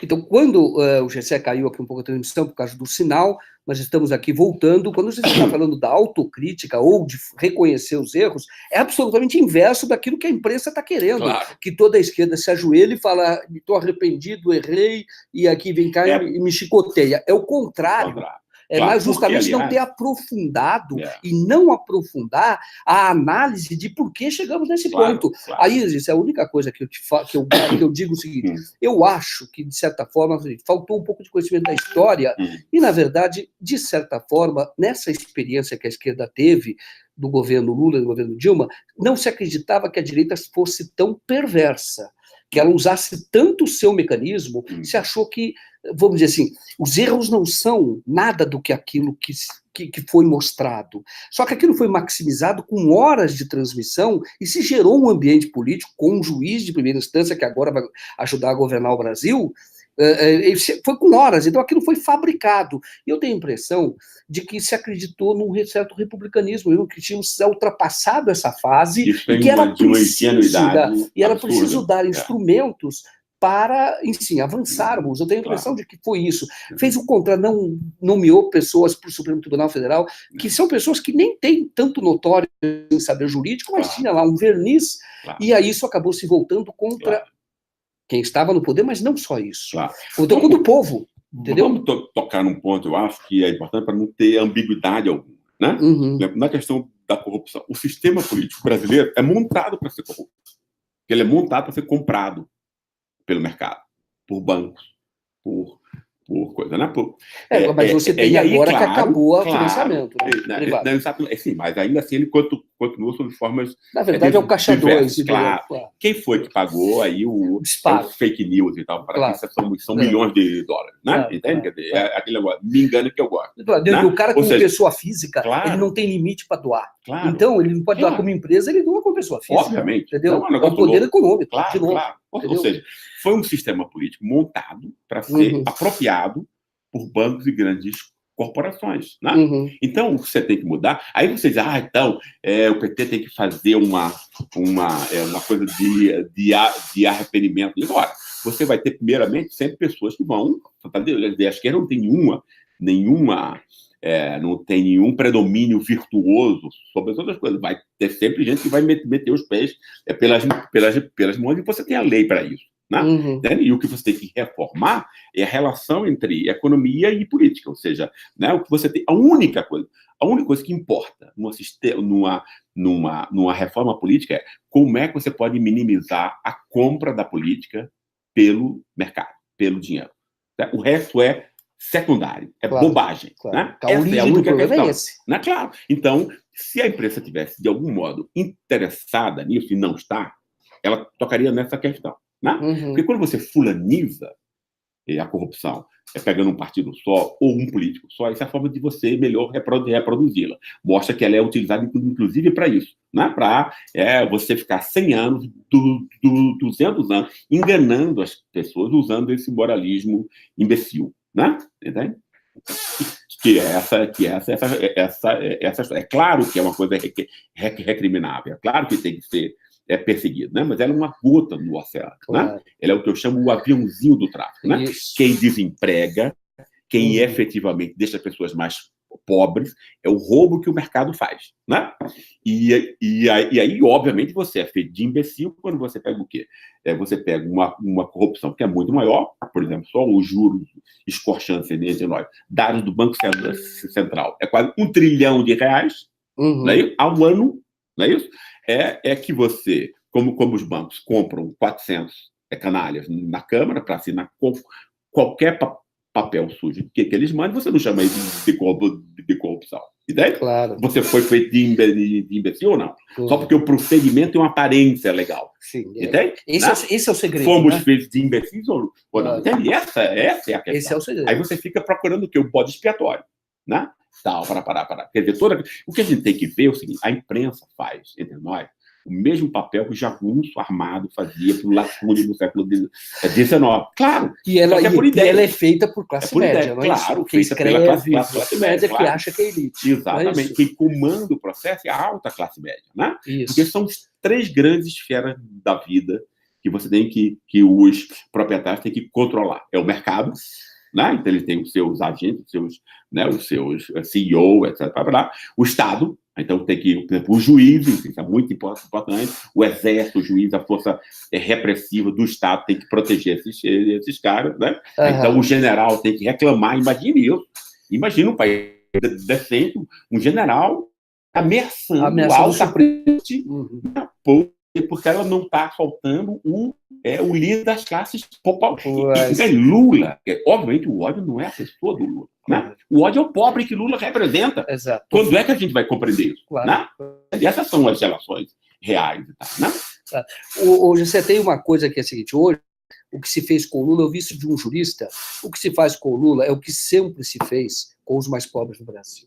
Então, quando o GC caiu aqui um pouco a transmissão por causa do sinal, mas estamos aqui voltando. Quando você está falando da autocrítica ou de reconhecer os erros, é absolutamente inverso daquilo que a imprensa está querendo. Claro. Que toda a esquerda se ajoelhe e fala, estou arrependido, errei, e aqui vem cá e me chicoteia. É o contrário. Mas justamente porque, aliás, não ter aprofundado e não aprofundar a análise de por que chegamos nesse ponto. Claro. Aí, isso é a única coisa que eu digo o seguinte, eu acho que, de certa forma, faltou um pouco de conhecimento da história e, na verdade, de certa forma, nessa experiência que a esquerda teve do governo Lula e do governo Dilma, não se acreditava que a direita fosse tão perversa, que ela usasse tanto o seu mecanismo, se achou que, vamos dizer assim, os erros não são nada do que aquilo que foi mostrado. Só que aquilo foi maximizado com horas de transmissão e se gerou um ambiente político com um juiz de primeira instância que agora vai ajudar a governar o Brasil, foi com horas, então aquilo foi fabricado. E eu tenho a impressão de que se acreditou num certo republicanismo, que tínhamos ultrapassado essa fase e que era preciso dar instrumentos para, enfim, avançarmos. Eu tenho a impressão de que foi isso. Fez o contrário, não nomeou pessoas para o Supremo Tribunal Federal, que são pessoas que nem têm tanto notório em saber jurídico, mas tinha lá um verniz, e aí isso acabou se voltando contra quem estava no poder, mas não só isso. Voltou contra o povo, entendeu? Vamos tocar num ponto, eu acho, que é importante para não ter ambiguidade alguma, né? Na questão da corrupção. O sistema político brasileiro é montado para ser corrupto. Ele é montado para ser comprado pelo mercado, por bancos, por coisa, né? Mas você tem aí, agora que acabou o financiamento, né? Sim, mas ainda assim ele continua sob formas... Na verdade, é o Caixa 2. Claro. Quem foi que pagou aí os fake news e tal? Para que são milhões de dólares, né? Entende? Quer dizer, aquele negócio, me engana que eu gosto. Né? O cara, como pessoa física, ele não tem limite para doar. Então, ele não pode doar como empresa, ele doa como pessoa física. Obviamente. Entendeu? É um poder econômico. Claro. Ou seja, foi um sistema político montado para ser apropriado por bancos e grandes corporações, né? Então, você tem que mudar. Aí você diz, então, o PT tem que fazer uma coisa de arrependimento. E agora, você vai ter, primeiramente, sempre pessoas que vão... A esquerda não tem não tem nenhum predomínio virtuoso sobre as outras coisas. Vai ter sempre gente que vai meter os pés pelas mãos, e você tem a lei para isso. Né? Uhum. E o que você tem que reformar é a relação entre economia e política, ou seja, né, o que você tem, a única coisa que importa numa reforma política é como é que você pode minimizar a compra da política pelo mercado, pelo dinheiro. Né? O resto é secundário, é bobagem. Claro. Né? A origem é a única questão. É esse. Né? Claro. Então, se a imprensa tivesse, de algum modo, interessada nisso e não está, ela tocaria nessa questão. Né? Porque quando você fulaniza a corrupção, pegando um partido só ou um político só, isso é a forma de você melhor reproduzi-la. Mostra que ela é utilizada, inclusive, para isso. Né? Para você ficar 100 anos, 200 anos, enganando as pessoas, usando esse moralismo imbecil. Né? Entende? É claro que é uma coisa recriminável, é claro que tem que ser perseguido, né? Mas ela é uma gota no oceano. Claro. Né? Ela é o que eu chamo o aviãozinho do tráfico. Né? Quem desemprega, quem efetivamente deixa as pessoas mais pobres, é o roubo que o mercado faz. Né? E aí, obviamente, você é feito de imbecil quando você pega o quê? Você pega uma corrupção que é muito maior, por exemplo, só os juros escorchantes entre nós, dados do Banco Central, é quase R$1 trilhão, né, ao ano, não é isso? É que você, como os bancos compram 400 canalhas na Câmara para assinar qualquer papel sujo que eles mandam, você não chama isso de corrupção. Entende? Claro. Você foi feito de imbecil ou não? Só porque o procedimento tem uma aparência legal. Sim. Entende? Esse é o segredo. Fomos né? feitos de imbecis ou não? Entende? Essa é a questão. Esse é o segredo. Aí você fica procurando o quê? O bode expiatório. Né? Tal, para. Quer dizer, o que a gente tem que ver é o seguinte: a imprensa faz, entre nós, o mesmo papel que o jagunço armado fazia para o latúnio no século XIX. Claro. E ela é feita por classe média, não é? Claro, que escreve pela classe média, que acha que é elite. Exatamente. Quem comanda o processo é a alta classe média. Né? Isso. Porque são as 3 grandes esferas da vida que você tem que os proprietários têm que controlar. É o mercado. Né? Então, ele tem os seus agentes, os seus CEO, etc. O Estado, então tem que, por exemplo, o juiz, isso é muito importante, o exército, o juiz, a força repressiva do Estado tem que proteger esses caras. Né? Então, o general tem que reclamar, imagine isso. Imagina um país decente, um general ameaçando alta corte, porque ela não está faltando o líder das classes populares. Lula, obviamente o ódio não é a pessoa do Lula. Né? O ódio é o pobre que Lula representa. Exato. Quando é que a gente vai compreender isso? Claro. Né? E essas são as relações reais. Né? Hoje você tem uma coisa que é a seguinte: hoje, o que se fez com o Lula, eu vi isso de um jurista, o que se faz com o Lula é o que sempre se fez com os mais pobres do Brasil.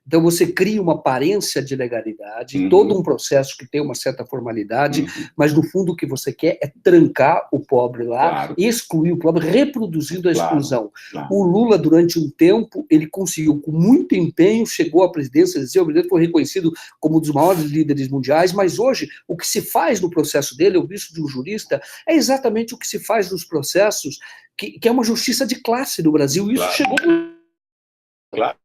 Então você cria uma aparência de legalidade, todo um processo que tem uma certa formalidade, mas no fundo o que você quer é trancar o pobre lá, excluir o pobre, reproduzindo a exclusão. O Lula, durante um tempo, ele conseguiu, com muito empenho, chegou à presidência, foi reconhecido como um dos maiores líderes mundiais, mas hoje o que se faz no processo dele, eu vi isso de um jurista, é exatamente o que se faz nos processos, que é uma justiça de classe no Brasil. Isso chegou... Claro.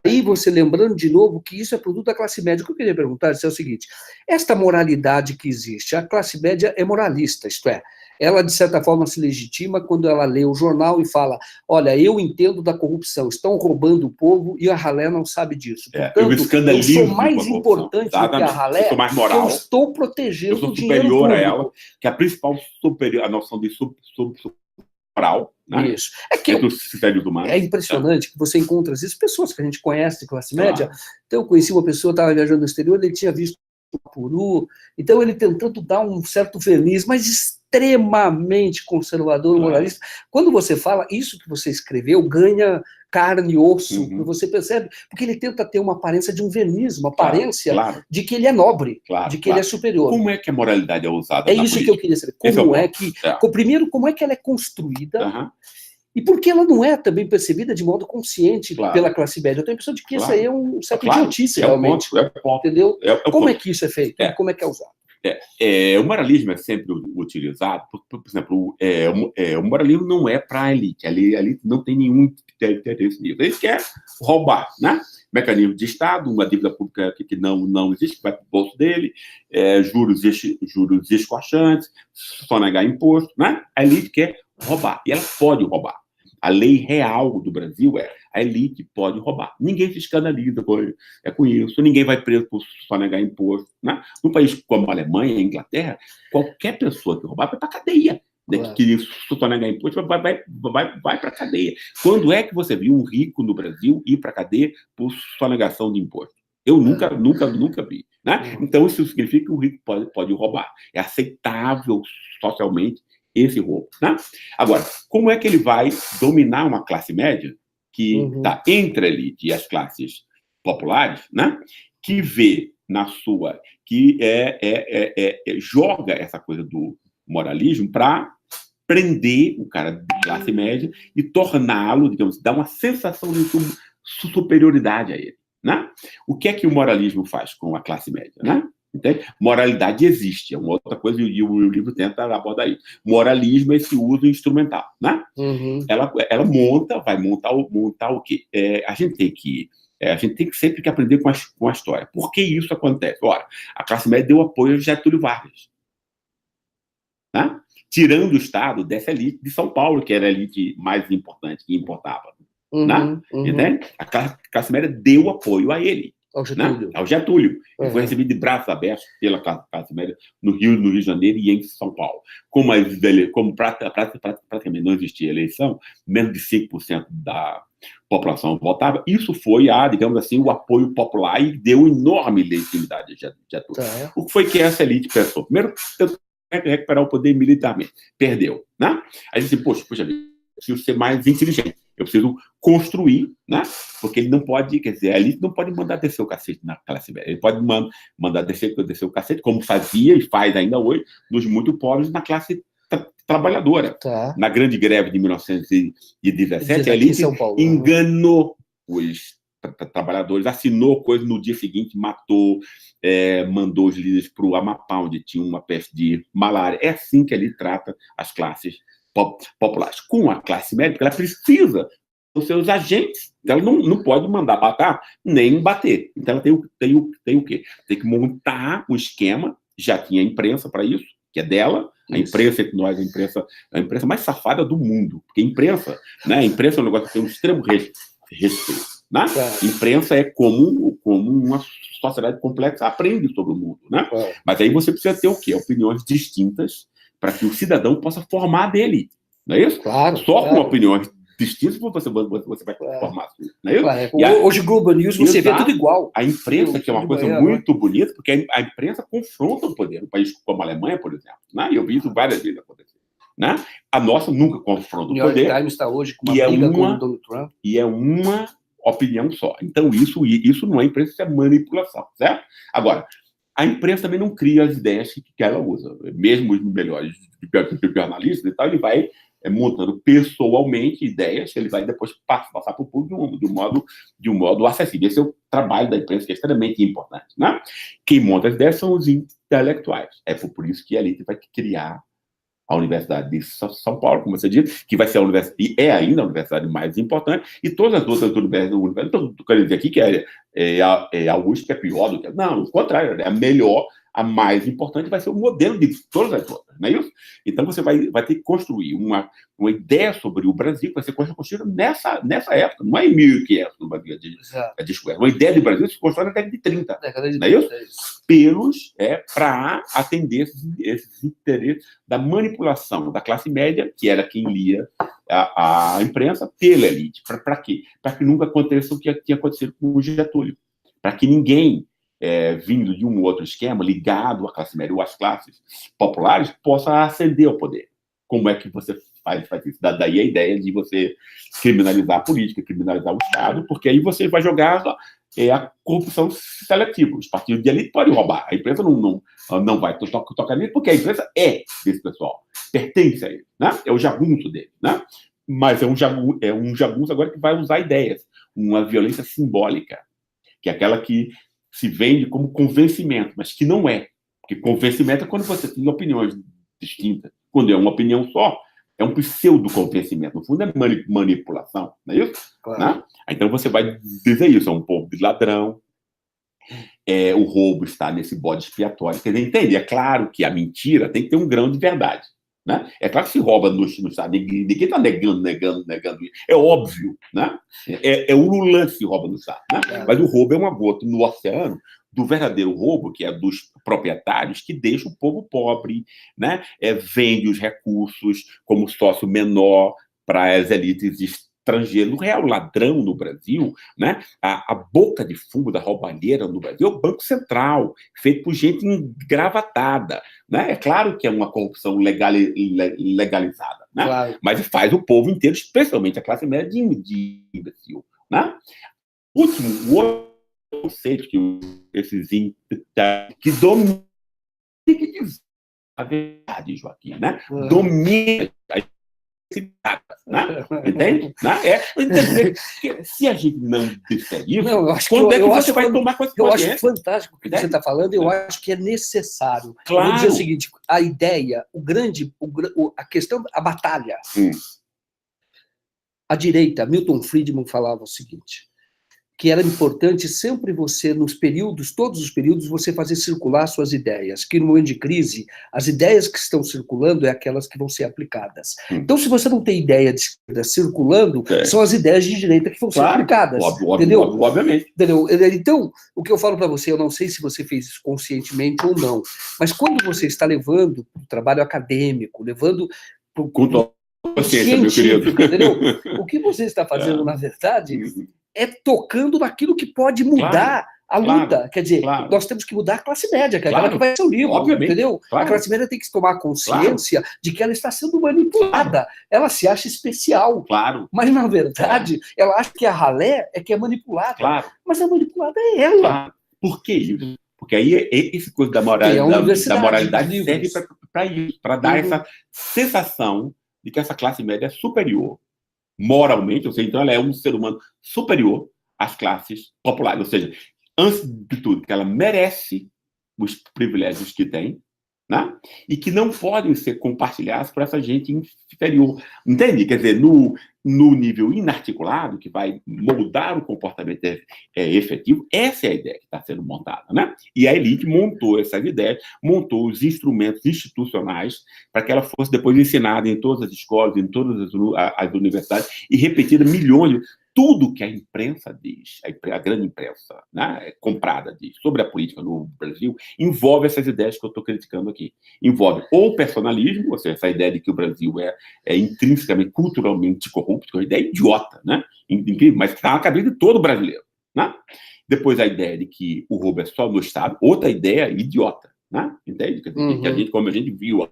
Aí você lembrando de novo que isso é produto da classe média. O que eu queria perguntar é o seguinte: esta moralidade que existe, a classe média é moralista, isto é, ela de certa forma se legitima quando ela lê o jornal e fala: olha, eu entendo da corrupção, estão roubando o povo e a ralé não sabe disso. Portanto, eu sou mais importante do que a ralé, eu sou mais moral, eu estou protegendo o dinheiro superior público. A ela, que a principal a noção de moral. Né? Isso. É impressionante que você encontra, às vezes, pessoas que a gente conhece de classe média. Então, eu conheci uma pessoa, estava viajando no exterior, ele tinha visto o Puru, então ele tentando dar um certo verniz, mas extremamente conservador, moralista. Quando você fala, isso que você escreveu ganha carne e osso, você percebe, porque ele tenta ter uma aparência de um verniz, uma aparência de que ele é nobre, de que ele é superior. Como é que a moralidade é usada? É isso política? Que eu queria saber. Primeiro, como é que ela é construída? E por que ela não é também percebida de modo consciente pela classe média? Eu tenho a impressão de que isso aí é um certo idiotice, realmente. Entendeu? Como é que isso é feito? Como é que é usado? O moralismo é sempre utilizado, por exemplo, o moralismo não é para a elite. A elite não tem nenhum interesse nisso. Ele quer roubar, né? Mecanismo de Estado, uma dívida pública que não existe, que vai para o bolso dele, juros escorchantes, sonegar imposto, né? A elite quer roubar, e ela pode roubar. A lei real do Brasil é a elite pode roubar. Ninguém se escandaliza com isso, ninguém vai preso por sonegar imposto. Né? Num país como a Alemanha e a Inglaterra, qualquer pessoa que roubar vai para a cadeia. Né? Claro. Que sonegar imposto vai para a cadeia. Quando é que você viu um rico no Brasil ir para a cadeia por sonegação de imposto? Eu nunca vi. Né? Então, isso significa que o rico pode roubar. É aceitável socialmente esse roubo. Né? Agora, como é que ele vai dominar uma classe média que está entre a elite e as classes populares, né? Que vê na sua... que joga essa coisa do moralismo para prender o cara de classe média e torná-lo, digamos, dar uma sensação de superioridade a ele. Né? O que é que o moralismo faz com a classe média? Né? Entende? Moralidade existe, é uma outra coisa, e o livro tenta abordar isso. Moralismo é esse uso instrumental. Né? Ela vai montar o quê? A gente tem que sempre que aprender com a história. Por que isso acontece? Ora, a classe média deu apoio a Getúlio Vargas. Né? Tirando o Estado dessa elite de São Paulo, que era a elite mais importante, que importava. Né? Entende? A classe média deu apoio a ele. Ao Getúlio. Né? Ao Getúlio. Ele foi recebido de braços abertos pela classe média no Rio de Janeiro e em São Paulo. Como praticamente não existia eleição, menos de 5% da população votava, isso foi, digamos assim, o apoio popular e deu enorme legitimidade a Getúlio. Tá. O que foi que essa elite pensou? Primeiro, recuperar o poder militarmente. Perdeu. Né? Aí disse, poxa, eu preciso ser mais inteligente. Eu preciso construir, né? Porque ele não pode, quer dizer, a elite não pode mandar descer o cacete na classe média. Ele pode mandar descer o cacete, como fazia e faz ainda hoje, nos muito pobres na classe trabalhadora. Tá. Na grande greve de 1917, a elite enganou os trabalhadores, assinou coisa no dia seguinte, matou, mandou os líderes para o Amapá, onde tinha uma peste de malária. É assim que ele trata as classes populares. Com a classe média, ela precisa dos seus agentes. Ela não pode mandar matar nem bater. Então, ela tem o quê? Tem que montar um esquema. Já tinha imprensa para isso, que é dela. A imprensa entre nós, a imprensa mais safada do mundo. Porque a imprensa é um negócio que tem um extremo respeito. Né? Imprensa é como uma sociedade complexa aprende sobre o mundo. Né? Mas aí você precisa ter o quê? Opiniões distintas para que o cidadão possa formar dele. Não é isso? Claro. Só com opiniões distintas você vai formar. Não é isso? Claro. Hoje, Globo News, você vê tudo igual. A imprensa, que é uma coisa muito bonita, porque a imprensa confronta o poder. Um país como a Alemanha, por exemplo. Né? E eu vi isso várias vezes acontecer. Né? A nossa nunca confronta o poder. O New York Times está hoje com uma briga com o Donald Trump. E é uma opinião só. Então, isso não é imprensa, isso é manipulação. Certo? Agora, a imprensa também não cria as ideias que ela usa. Mesmo os melhores jornalistas e tal, ele vai montando pessoalmente ideias que ele vai depois passar para o público de um modo acessível. Esse é o trabalho da imprensa, que é extremamente importante. Né? Quem monta as ideias são os intelectuais. É por isso que a elite vai criar a Universidade de São Paulo, como você disse, que vai ser a universidade, e é ainda a universidade mais importante, e todas as outras universidades, então, quero dizer aqui que a USP que é pior do que... Não, o contrário, é a melhor, a mais importante, vai ser o modelo de todas as outras, não é isso? Então, você vai ter que construir uma ideia sobre o Brasil, que vai ser construída nessa época, não é em 1500, no Brasil de Escola. Uma ideia de Brasil se constrói na década de 30, não é isso? Para atender esses interesses da manipulação da classe média, que era quem lia a imprensa, pela elite. Para quê? Para que nunca aconteça o que tinha acontecido com o Getúlio. Para que ninguém vindo de um outro esquema, ligado à classe média ou às classes populares, possa ascender ao poder. Como é que você faz isso? Daí a ideia de você criminalizar a política, criminalizar o Estado, porque aí você vai jogar a corrupção seletiva. Os partidos de elite podem roubar. A imprensa não vai tocar nisso, porque a imprensa é desse pessoal. Pertence a ele. Né? É o jagunço dele. Né? Mas é um jagunço agora que vai usar ideias. Uma violência simbólica, que é aquela que se vende como convencimento, mas que não é. Porque convencimento é quando você tem opiniões distintas. Quando é uma opinião só, é um pseudo-convencimento. No fundo, é manipulação, não é isso? Claro. Né? Então, você vai dizer isso, é um povo de ladrão, o roubo está nesse bode expiatório. Quer dizer, entende? É claro que a mentira tem que ter um grão de verdade. Né? É claro que se rouba no Estado, ninguém está negando isso. É óbvio. Né? É o Lula que se rouba no Estado. Né? Mas o roubo é uma gota no oceano do verdadeiro roubo, que é dos proprietários, que deixa o povo pobre, né? Vende os recursos como sócio menor para as elites estrangeiro. No real, ladrão no Brasil, né? A boca de fumo da roubalheira no Brasil é o Banco Central, feito por gente engravatada. Né? É claro que é uma corrupção legalizada, né? Claro. Mas faz o povo inteiro, especialmente a classe média, de imbecil. Né? O outro conceito que esses que dominam a verdade, Joaquim, né? Domina né? Entende? Né? Se a gente não disser isso, quando é que você vai tomar consciência? Eu acho fantástico o que você está falando, eu acho que é necessário. Claro. Eu vou dizer o seguinte, a ideia, a questão, a batalha. A direita, Milton Friedman falava o seguinte, que era importante sempre você, nos períodos, todos os períodos, você fazer circular suas ideias, que no momento de crise, as ideias que estão circulando é aquelas que vão ser aplicadas. Então, se você não tem ideia de esquerda circulando, são as ideias de direita que vão ser aplicadas. Entendeu? Obviamente. Entendeu? Então, o que eu falo para você, eu não sei se você fez isso conscientemente ou não, mas quando você está levando para o trabalho acadêmico, levando para o científico, entendeu? O que você está fazendo, na verdade, é tocando naquilo que pode mudar a luta. Quer dizer, nós temos que mudar a classe média, que é aquela que vai ser o livro, entendeu? A classe média tem que tomar consciência de que ela está sendo manipulada. Ela se acha especial. Mas, na verdade, ela acha que a ralé é que é manipulada. Mas a manipulada é ela. Por que isso? Porque aí essa coisa da moralidade serve para isso, para dar essa sensação de que essa classe média é superior moralmente, ou seja, então ela é um ser humano superior às classes populares, ou seja, antes de tudo, que ela merece os privilégios que tem, né? E que não podem ser compartilhados por essa gente inferior. Entende? Quer dizer, no nível inarticulado, que vai moldar o comportamento efetivo, essa é a ideia que está sendo montada. Né? E a elite montou essas ideias, montou os instrumentos institucionais para que ela fosse depois ensinada em todas as escolas, em todas as universidades, e repetida milhões de... Tudo que a imprensa diz, a grande imprensa, né, comprada diz sobre a política no Brasil, envolve essas ideias que eu estou criticando aqui. Envolve ou personalismo, ou seja, essa ideia de que o Brasil é intrinsecamente, culturalmente corrupto, que é uma ideia idiota, né? Incrível, mas está na cabeça de todo brasileiro. Né? Depois a ideia de que o roubo é só no Estado, outra ideia idiota. Né? Entende? Que a gente, como a gente viu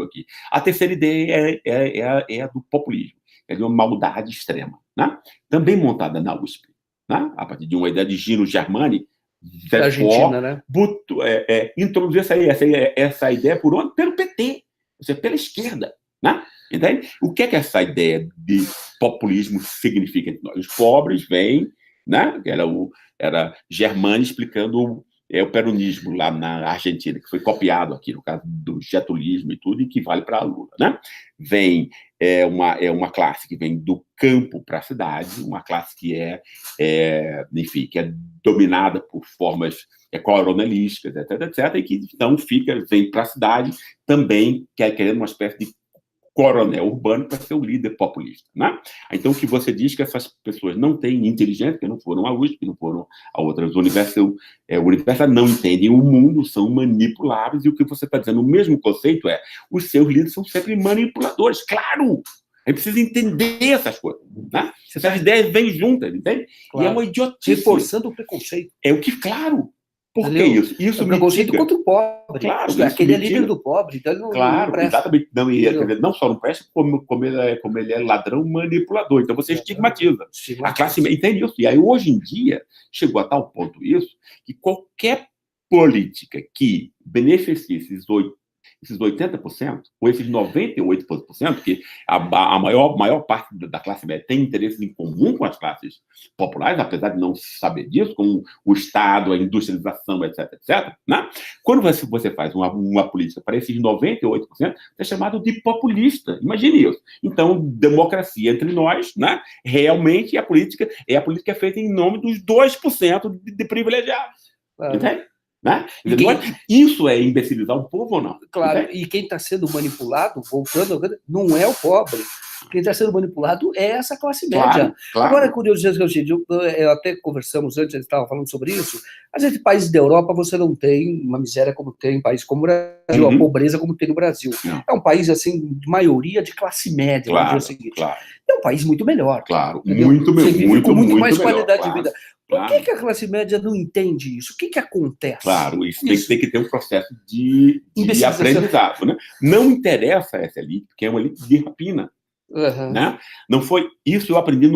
aqui. A terceira ideia é a do populismo. É de uma maldade extrema, né? Também montada na USP, né? A partir de uma ideia de Gino Germani, da Argentina, né? Introduzir essa ideia por onde? Pelo PT, ou seja, pela esquerda, né? Entende? O que é que essa ideia de populismo significa entre nós? Os pobres vêm, né? Era Germani explicando o peronismo lá na Argentina, que foi copiado aqui, no caso do getulismo e tudo, e que vale para a Lula, né? Vem uma classe que vem do campo para a cidade, uma classe que enfim, que é dominada por formas coronelistas, etc., e que então vem para a cidade também querendo uma espécie de coronel urbano para ser o líder populista. Né? Então, o que você diz que essas pessoas não têm inteligência, que não foram à USP, que não foram a outras universidades, não entendem o mundo, são manipuláveis, e o que você está dizendo, o mesmo conceito os seus líderes são sempre manipuladores. Claro! A gente precisa entender essas coisas. Né? Essas ideias vêm juntas, entende? Claro. E é uma idiotice. Reforçando o preconceito. É o que, claro... Por que isso? Isso é preconceito contra o pobre. Claro, aquele é líder do pobre, então ele não presta. Exatamente. Não só não presta, como ele é ladrão manipulador. Então você estigmatiza. A classe entende isso. E aí, hoje em dia, chegou a tal ponto isso, que qualquer política que beneficie esses 80%, ou esses 98%, que a maior parte da classe média tem interesses em comum com as classes populares, apesar de não saber disso, como o Estado, a industrialização, etc, etc, né? Quando você faz uma política para esses 98%, é chamado de populista. Imagine isso. Então, democracia entre nós, né? Realmente a política é feita em nome dos 2% de privilegiados. Entende? Né? Isso é imbecilizar o povo ou não? Claro, e quem está sendo manipulado, voltando, não é o pobre. Quem está sendo manipulado é essa classe média. Claro. Agora, é curioso, eu até conversamos antes, eles estavam falando sobre isso, às vezes, em países da Europa, você não tem uma miséria como tem em países como o Brasil, a pobreza como tem no Brasil. Não. É um país, assim, de maioria de classe média, claro, vamos dizer o seguinte. É um país muito melhor. Claro, muito mais melhor, qualidade de vida. Por que a classe média não entende isso? O que acontece? Claro, isso. Tem que ter um processo de aprendizado. Né? Não interessa essa elite, porque é uma elite de rapina. Né? Não foi isso eu aprendi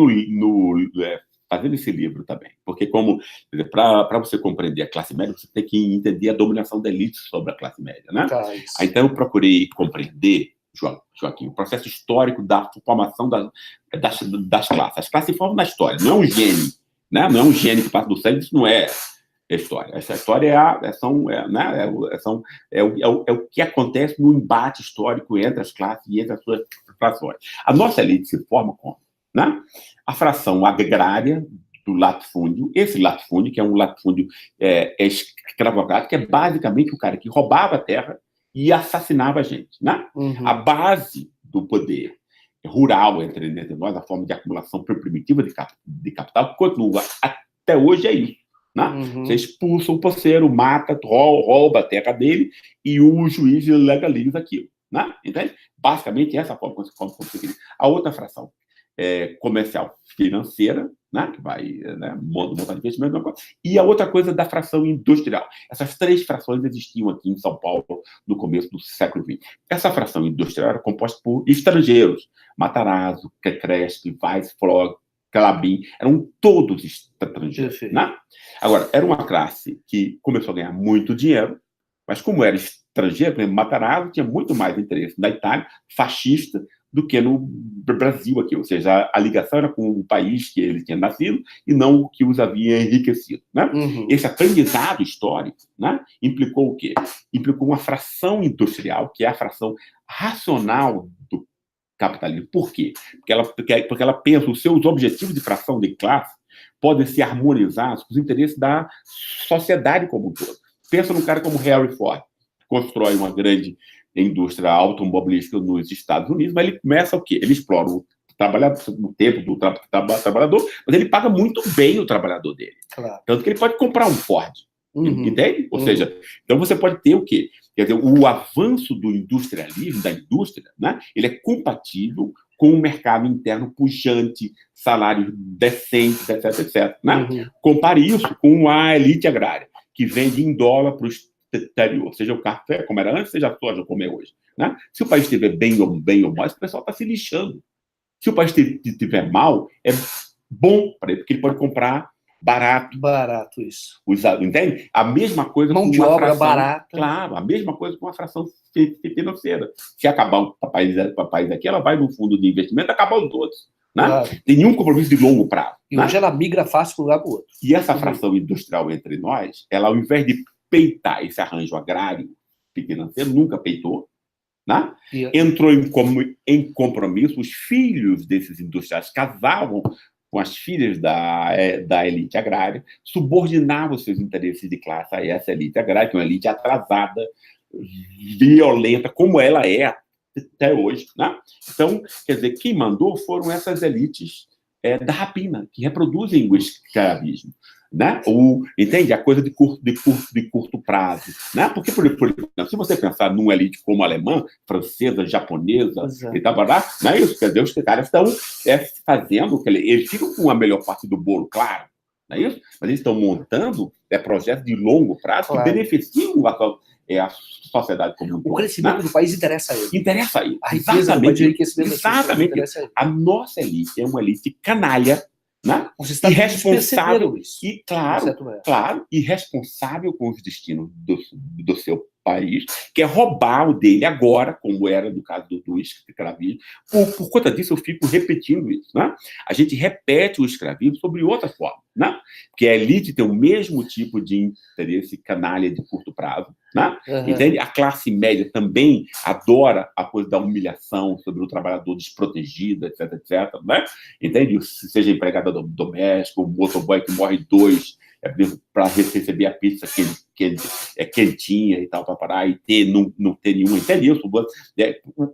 fazendo esse livro também. Porque, para você compreender a classe média, você tem que entender a dominação da elite sobre a classe média. Né? Então, eu procurei compreender, Joaquim, o processo histórico da formação das classes. As classes se formam na história, não é um gene. Né? Não é um gene que passa do sangue, isso não é história. Essa história é o que acontece no embate histórico entre as classes e entre as suas frações. A nossa elite se forma como? Né? A fração agrária do latifúndio, esse latifúndio, que é um latifúndio escravocrata, que é basicamente o cara que roubava a terra e assassinava a gente. Né? A base do poder rural entre nós, a forma de acumulação primitiva de capital, continua até hoje é isso. Né? Você expulsa o poceiro, mata, rouba a terra dele e o juiz legaliza aquilo. Né? Entende? Basicamente, essa forma como conseguir. A outra fração comercial financeira, né? Que vai montar investimento, e a outra coisa da fração industrial. Essas três frações existiam aqui em São Paulo no começo do século XX. Essa fração industrial era composta por estrangeiros. Matarazzo, Crespi, Weissflog, Calabim, eram todos estrangeiros. Né? Agora, era uma classe que começou a ganhar muito dinheiro, mas como era estrangeiro, por exemplo, Matarazzo tinha muito mais interesse na Itália, fascista, do que no Brasil aqui, ou seja, a ligação era com o país que ele tinha nascido e não o que os havia enriquecido. Né? Esse aprendizado histórico, né, implicou o quê? Implicou uma fração industrial, que é a fração racional do capitalismo. Por quê? Porque ela pensa os seus objetivos de fração de classe podem ser harmonizados com os interesses da sociedade como um todo. Pensa num cara como Henry Ford, que constrói uma grande indústria automobilística nos Estados Unidos, mas ele começa o quê? Ele explora o tempo do trabalhador, mas ele paga muito bem o trabalhador dele. Claro. Tanto que ele pode comprar um Ford. Entende? Ou seja, então você pode ter o quê? Quer dizer, o avanço do industrialismo, da indústria, né? Ele é compatível com o mercado interno pujante, salários decentes, etc, etc. Né? Compare isso com a elite agrária, que vende em dólar para o exterior, seja o café, como era antes, seja a soja, como é hoje. Né? Se o país estiver bem ou mal, o pessoal está se lixando. Se o país estiver mal, é bom para ele, porque ele pode comprar barato. Barato, isso. Entende? A mesma coisa mão com de uma obra fração, barata. Claro, a mesma coisa com a fração financeira. Se acabar o país aqui, ela vai no fundo de investimento, acabar os outros. Né? Claro. Tem nenhum compromisso de longo prazo. E hoje ela migra fácil de um lugar para o outro. E essa fração industrial entre nós, ela, ao invés de peitar esse arranjo agrário e financeiro, nunca peitou. Né? Entrou em compromisso. Os filhos desses industriais casavam com as filhas da elite agrária, subordinavam seus interesses de classe a essa elite agrária, que é uma elite atrasada, violenta, como ela é até hoje. Né? Então, quer dizer, quem mandou foram essas elites da rapina, que reproduzem o escravismo. Né? Entende? A coisa de curto prazo. Né? Porque, por exemplo, se você pensar numa elite como alemã, francesa, japonesa, e tal, não é isso? Quer dizer, os caras estão fazendo, eles ficam com a melhor parte do bolo, claro, não é isso? Mas eles estão montando projetos de longo prazo que beneficiam a sociedade como um todo. O crescimento do país interessa a ele. Interessa a ele. A riqueza do enriquecimento exatamente. Interessa a ele. A nossa elite é uma elite canalha, né? Os irresponsável e claro, e responsável com os destinos do seu país, quer roubar o dele agora, como era no caso do escravismo. Por conta disso, eu fico repetindo isso. Né? A gente repete o escravismo sobre outra forma, né? Porque a elite tem o mesmo tipo de interesse canalha de curto prazo. Né? Entende? A classe média também adora a coisa da humilhação sobre o trabalhador desprotegido, etc, etc. Né? Entende? Seja empregada doméstica, o motoboy que morre dois para receber a pizza que é quentinha e tal, para parar e não ter nenhuma. Entende isso?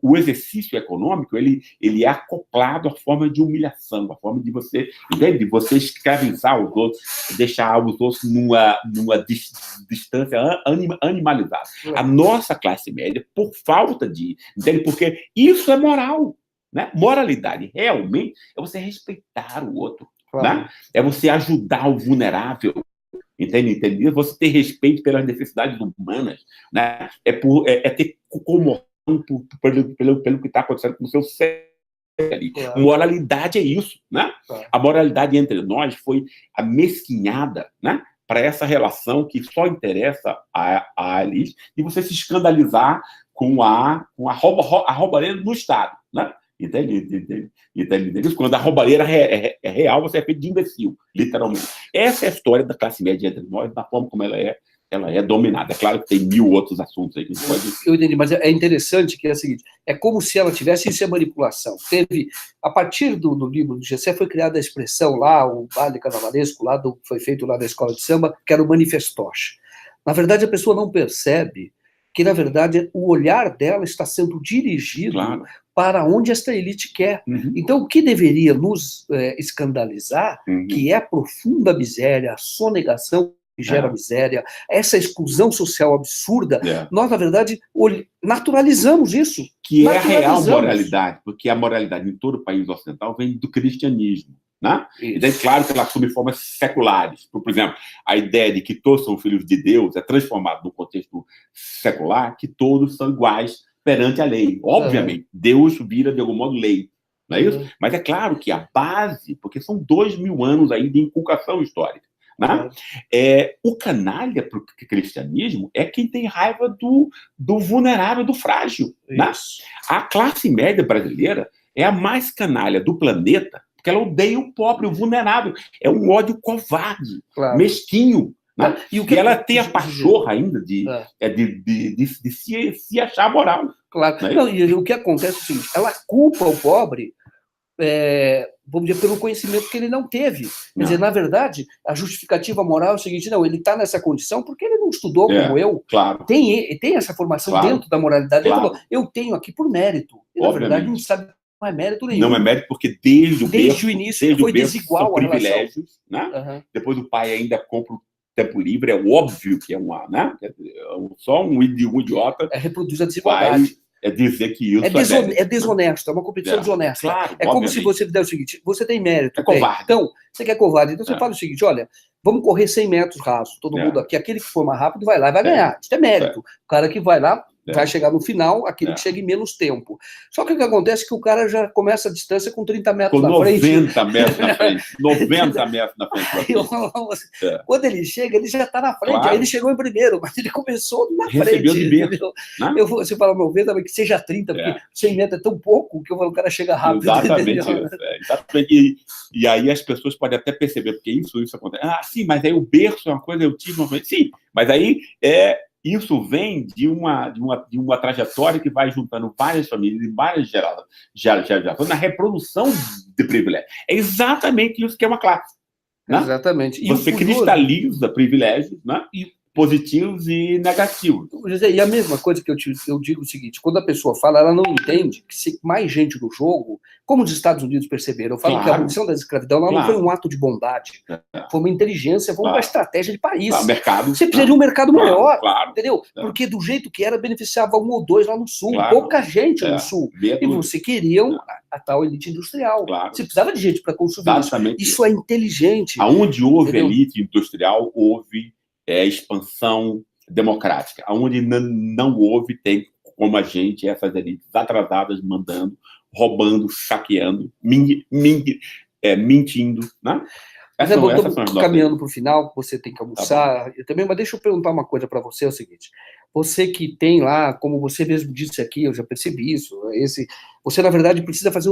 O exercício econômico ele é acoplado à forma de humilhação, à forma de você, entende? De você escravizar os outros, deixar os outros numa distância animalizada. A nossa classe média, por falta de... Entende? Porque isso é moral. Né? Moralidade realmente é você respeitar o outro. Né? É você ajudar o vulnerável, entende? Você ter respeito pelas necessidades humanas, né? É ter comoção pelo que está acontecendo com o seu cérebro. Moralidade é isso, né? A moralidade entre nós foi amesquinhada, né? Para essa relação que só interessa a elite, e você se escandalizar com a roubalheira no Estado, né? Entende? Quando a roubalheira é real, você é feito de imbecil, literalmente. Essa é a história da classe média entre nós, da forma como ela é dominada. É claro que tem 1000 outros assuntos aí que a gente pode... Eu entendi, mas é interessante que é o seguinte, é como se ela tivesse isso, é manipulação. A partir do livro do Gessé, foi criada a expressão lá, o baile carnavalesco, foi feito lá na escola de samba, que era o manifestoche. Na verdade, a pessoa não percebe que, na verdade, o olhar dela está sendo dirigido para onde esta elite quer. Então, o que deveria nos escandalizar, que é a profunda miséria, a sonegação que gera miséria, essa exclusão social absurda, nós, na verdade, naturalizamos isso. Que é a real moralidade, porque a moralidade em todo o país ocidental vem do cristianismo. Né? Então, é claro que ela assume formas seculares. Por exemplo, a ideia de que todos são filhos de Deus é transformada no contexto secular, que todos são iguais perante a lei. Obviamente, Deus vira, de algum modo, lei. Não é isso? Mas é claro que a base, porque são 2000 anos aí de inculcação histórica. Né? O canalha para o cristianismo é quem tem raiva do vulnerável, do frágil. Né? A classe média brasileira é a mais canalha do planeta, porque ela odeia o pobre, o vulnerável. É um ódio covarde, mesquinho. Né? E ela tem a pachorra ainda de se achar moral. Claro. Não, e o que acontece é o seguinte, ela culpa o pobre, vamos dizer, pelo conhecimento que ele não teve. Quer dizer, na verdade, a justificativa moral é o seguinte, não, ele está nessa condição porque ele não estudou como eu. Claro. Tem essa formação dentro da moralidade. Ele falou, eu tenho aqui por mérito. E, na verdade, não sabe. Não é mérito nenhum. Não é mérito porque desde o início foi desigual a privilégios, né? Depois o pai ainda compra o tempo livre, é óbvio que é uma, né? Só um idiota reproduz a desigualdade. Dizer que isso é desonesto, é uma competição desonesta. Claro, é como se você der o seguinte, você tem mérito. É covarde. Então, você quer covarde. Então você fala o seguinte, olha, vamos correr 100 metros rasos, todo mundo aqui, aquele que for mais rápido vai lá e vai ganhar. Isso é mérito. O cara que vai lá vai chegar no final, aquele que chega em menos tempo. Só que o que acontece é que o cara já começa a distância com 30 metros na frente. 90 metros na frente. 90 metros na frente. Quando ele chega, ele já está na frente. Claro. Aí ele chegou em primeiro, mas ele começou na Recebeu frente. De berço, né? Você fala, 90, que seja 30, porque 100 metros é tão pouco que o cara chega rápido. Exatamente isso. Exatamente. E aí as pessoas podem até perceber, porque isso acontece. Sim, mas aí o berço é uma coisa, eu tive uma coisa. Sim, mas aí isso vem de uma trajetória que vai juntando várias famílias e várias gerações na reprodução de privilégio. É exatamente isso que é uma classe. Né? Exatamente. Você cristaliza privilégios, né? Positivos e negativos. E a mesma coisa que eu digo o seguinte, quando a pessoa fala, ela não entende que se mais gente no jogo, como os Estados Unidos perceberam, eu falo que a abolição da escravidão não foi um ato de bondade, foi uma inteligência, foi uma estratégia de país. Mercado. Você precisa de um mercado maior, entendeu? Porque do jeito que era, beneficiava 1 ou 2 lá no Sul, pouca gente no Sul. E você queria a tal elite industrial. Você precisava de gente para consumir isso. É inteligente. Aonde houve elite industrial, houve expansão democrática. Onde não houve, tem como a gente, essas elites atrasadas, mandando, roubando, saqueando, mentindo. Né? Estamos caminhando para o final, você tem que almoçar. Eu também, mas deixa eu perguntar uma coisa para você, é o seguinte. você que tem lá, como você mesmo disse aqui, eu já percebi isso, você, na verdade, precisa fazer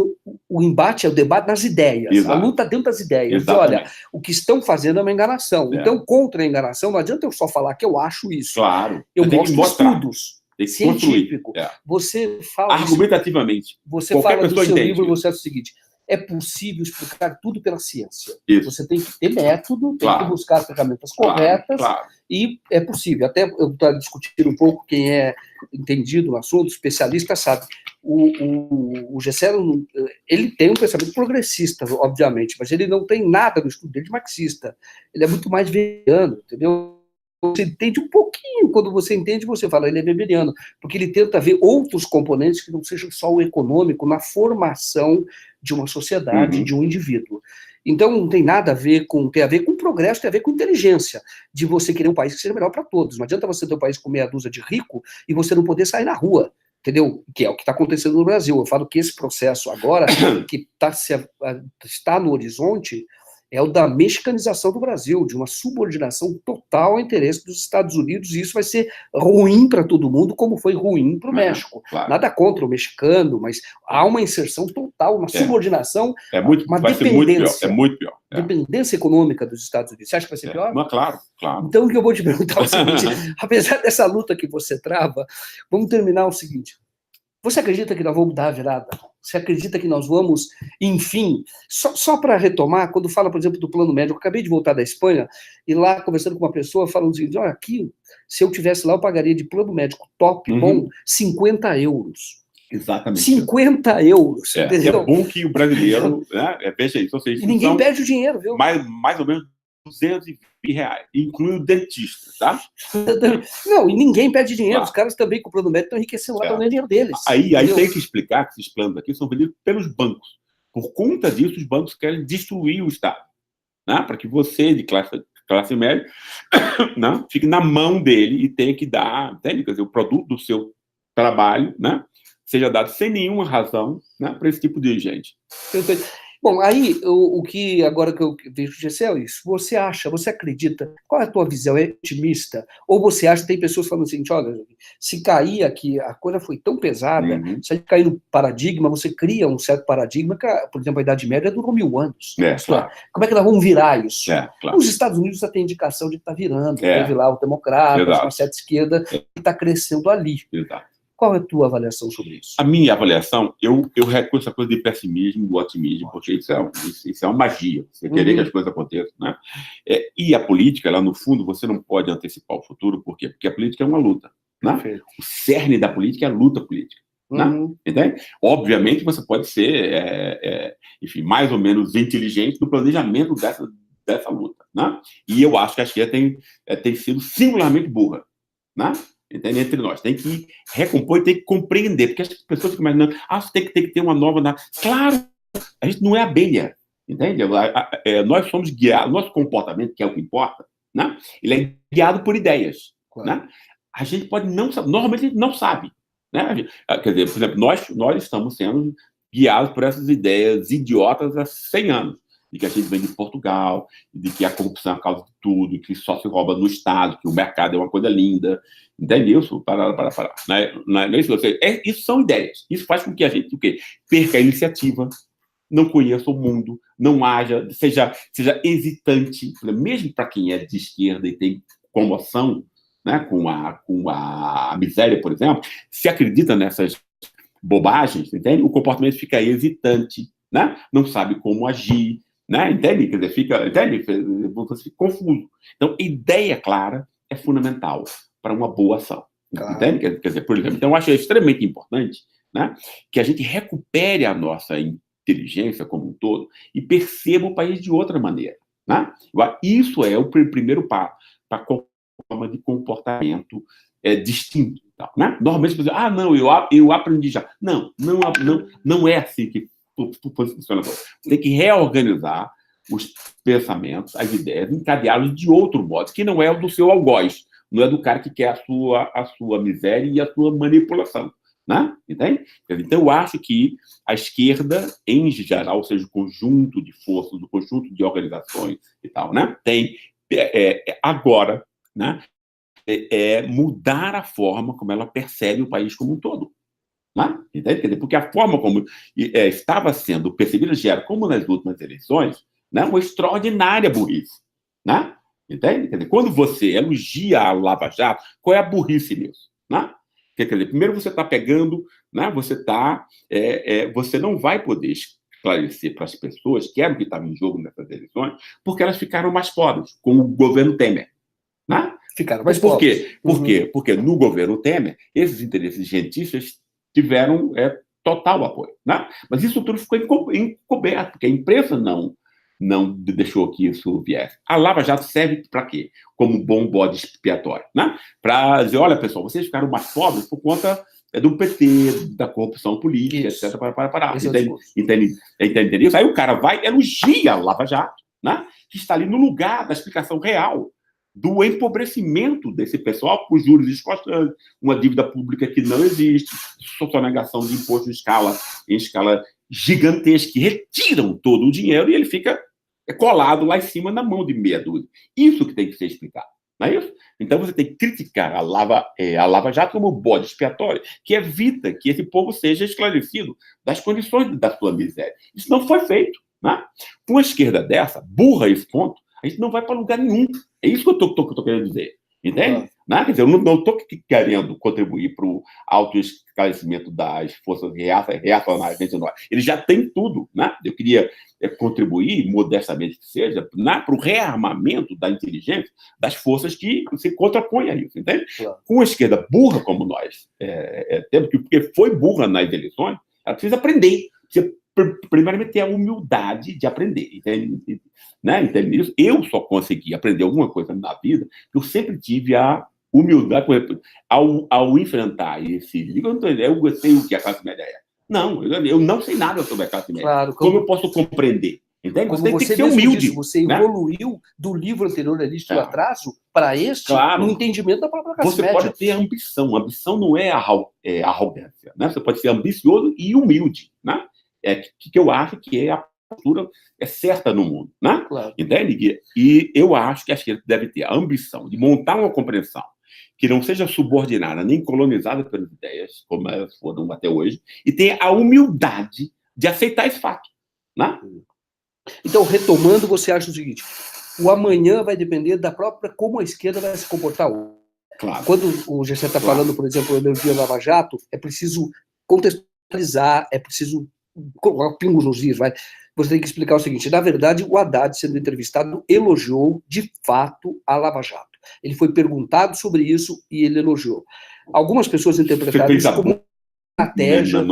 o embate, o debate nas ideias, Exato. a luta dentro das ideias. Dizer, Exatamente. olha, o que estão fazendo é uma enganação. É. Então, contra a enganação, não adianta eu só falar que eu acho isso. Claro. Eu Você tem que mostro mostrar. estudos Tem que científicos. construir. É. Você fala... Argumentativamente. Você Qualquer fala do pessoa seu entende livro, isso. você acha o seguinte: é possível explicar tudo pela ciência. Isso. Você tem que ter método, tem Claro. que buscar as ferramentas Claro, corretas, claro. e é possível. Até eu estou discutindo um pouco, quem é entendido no assunto, especialista, sabe. O Gessero, ele tem um pensamento progressista, obviamente, mas ele não tem nada no estudo dele de marxista. Ele é muito mais weberiano, entendeu? Você entende um pouquinho, quando você entende, você fala, ele é weberiano, porque ele tenta ver outros componentes que não sejam só o econômico na formação de uma sociedade, de um indivíduo. Então, não tem nada a ver com... Tem a ver com progresso, tem a ver com inteligência, de você querer um país que seja melhor para todos. Não adianta você ter um país com meia dúzia de rico e você não poder sair na rua, entendeu? Que é o que está acontecendo no Brasil. Eu falo que esse processo agora, que está no horizonte, é o da mexicanização do Brasil, de uma subordinação total ao interesse dos Estados Unidos, e isso vai ser ruim para todo mundo, como foi ruim para o México. Claro. Nada contra o mexicano, mas há uma inserção total, uma subordinação, uma vai dependência. Ser muito pior. Dependência econômica dos Estados Unidos. Você acha que vai ser pior? Mas, claro. Então, o que eu vou te perguntar é o seguinte, apesar dessa luta que você trava, vamos terminar o seguinte. Você acredita que nós vamos dar a virada? Você acredita que nós vamos, enfim, só para retomar, quando fala, por exemplo, do plano médico, eu acabei de voltar da Espanha, e lá, conversando com uma pessoa, falando o seguinte, olha, aqui, se eu tivesse lá, eu pagaria de plano médico top, bom, 50 euros. Exatamente. 50 euros. É bom que o brasileiro, né, veja isso, ou seja, e ninguém perde o dinheiro, viu? Mais ou menos R$220, inclui o dentista, tá? Não, e ninguém perde dinheiro, os caras também com o plano médico estão enriquecendo lá, estão ganhando dinheiro deles. Aí tem que explicar que esses planos aqui são vendidos pelos bancos. Por conta disso, os bancos querem destruir o Estado, né? Para que você, de classe média, né, fique na mão dele e tenha que dar, entende? Quer dizer, o produto do seu trabalho, né, seja dado sem nenhuma razão, né, para esse tipo de gente. Bom, aí, o que agora que eu vejo, Gessel, é isso. Você acredita, qual é a tua visão? É otimista? Ou você acha, tem pessoas falando assim, olha, se cair aqui, a coisa foi tão pesada, se a gente cair no paradigma, você cria um certo paradigma, que, por exemplo, a Idade Média durou 1000 anos. Claro. Como é que nós vamos virar isso? Claro. Os Estados Unidos já tem indicação de que está virando, teve lá o democrata, uma certa esquerda, que está crescendo ali. Exato. Qual é a tua avaliação sobre isso? A minha avaliação, eu recuo essa coisa de pessimismo, do otimismo, porque isso é uma magia, você querer que as coisas aconteçam, né? E a política, lá no fundo, você não pode antecipar o futuro, por quê? Porque a política é uma luta, né? O cerne da política é a luta política, né? Entende? Obviamente, você pode ser, enfim, mais ou menos inteligente no planejamento dessa luta, né? E eu acho que a esquerda tem sido singularmente burra, né? Entende? Entre nós. Tem que recompor e tem que compreender, porque as pessoas ficam imaginando, você tem que ter uma nova... Claro! A gente não é abelha, entende? Nós somos guiados, nosso comportamento, que é o que importa, né? Ele é guiado por ideias, né? A gente pode não saber, normalmente a gente não sabe, né? Quer dizer, por exemplo, nós estamos sendo guiados por essas ideias idiotas há 100 anos. De que a gente vem de Portugal, de que a corrupção é a causa de tudo, que só se rouba no Estado, que o mercado é uma coisa linda. Entende isso? Não é isso? Isso são ideias. Isso faz com que a gente perca a iniciativa, não conheça o mundo, não seja hesitante, mesmo para quem é de esquerda e tem comoção, né, com a miséria, por exemplo, se acredita nessas bobagens, entende? O comportamento fica hesitante, né? Não sabe como agir, né? Entende? Quer dizer, você fica confuso. Então, ideia clara é fundamental para uma boa ação. Entende? Quer dizer, por exemplo, então eu acho extremamente importante, né, que a gente recupere a nossa inteligência como um todo e perceba o país de outra maneira, né? Isso é o primeiro passo para qualquer forma de comportamento distinto. Né? Normalmente você diz, não, eu aprendi já. Não é assim que funciona. Você tem que reorganizar os pensamentos, as ideias, encadeá-los de outro modo, que não é o do seu algoz, não é do cara que quer a sua miséria e a sua manipulação. Né? Entende? Então, eu acho que a esquerda, em geral, ou seja, o conjunto de forças, o conjunto de organizações e tal, né, tem agora, né, mudar a forma como ela percebe o país como um todo. Né? Entende? Porque a forma como estava sendo percebida já era, como nas últimas eleições, né, uma extraordinária burrice. Né? Entende? Quer dizer, quando você elogia a Lava Jato, qual é a burrice nisso? Né? Quer dizer, primeiro você está pegando, né, você não vai poder esclarecer para as pessoas que era o que estava em jogo nessas eleições, porque elas ficaram mais pobres com o governo Temer. Né? Ficaram mais Por pobres. quê? Por quê? Porque no governo Temer, esses interesses rentistas tiveram total apoio. Né? Mas isso tudo ficou encoberto, porque a imprensa não deixou que isso viesse. A Lava Jato serve para quê? Como bom bode expiatório. Né? Para dizer, olha, pessoal, vocês ficaram mais pobres por conta do PT, da corrupção política, Isso. etc. Entende isso? Aí o cara vai, elogia a Lava Jato, né? Que está ali no lugar da explicação real do empobrecimento desse pessoal, com juros escostantes, uma dívida pública que não existe, sonegação de imposto em escala gigantesca, que retiram todo o dinheiro e ele fica colado lá em cima na mão de meia dúzia. Isso que tem que ser explicado, não é isso? Então você tem que criticar a Lava Jato como bode expiatório, que evita que esse povo seja esclarecido das condições da sua miséria. Isso não foi feito. Né? Com a esquerda dessa, burra a esse ponto, a gente não vai para lugar nenhum. É isso que eu estou querendo dizer. Entende? Né? Quer dizer, eu não estou querendo contribuir para o autoesclarecimento das forças reacionárias. Eles já têm tudo. Né? Eu queria contribuir, modestamente que seja, para o rearmamento da inteligência das forças que se contrapõem a isso. Entende? Claro. Com a esquerda burra como nós temos, porque foi burra nas eleições, ela precisa aprender. Precisa primeiramente ter a humildade de aprender, entende? Né? Entende isso? Eu só consegui aprender alguma coisa na vida, eu sempre tive a humildade ao enfrentar esse livro. Eu sei o que a classe média é. Não, eu não sei nada sobre a classe média. Claro, como eu posso compreender? Entende? Como você tem que ser humilde. Disse, você evoluiu do livro anterior, Elite do Atraso, para este, claro, no entendimento da própria classe média. Você pode ter ambição. Ambição não é arrogância. Né? Você pode ser ambicioso e humilde. Né? Que eu acho que é a postura certa no mundo, né? Claro. Entende? E eu acho que a esquerda deve ter a ambição de montar uma compreensão que não seja subordinada nem colonizada pelas ideias, como elas foram até hoje, e ter a humildade de aceitar esse fato, né? Então, retomando, você acha o seguinte: o amanhã vai depender da própria como a esquerda vai se comportar hoje. Claro. Quando o Gessé está falando, por exemplo, o Energia Lava Jato, é preciso contextualizar, é preciso pingos nos is, vai. Você tem que explicar o seguinte: na verdade, o Haddad, sendo entrevistado, elogiou de fato a Lava Jato. Ele foi perguntado sobre isso e ele elogiou. Algumas pessoas interpretaram isso como uma estratégia.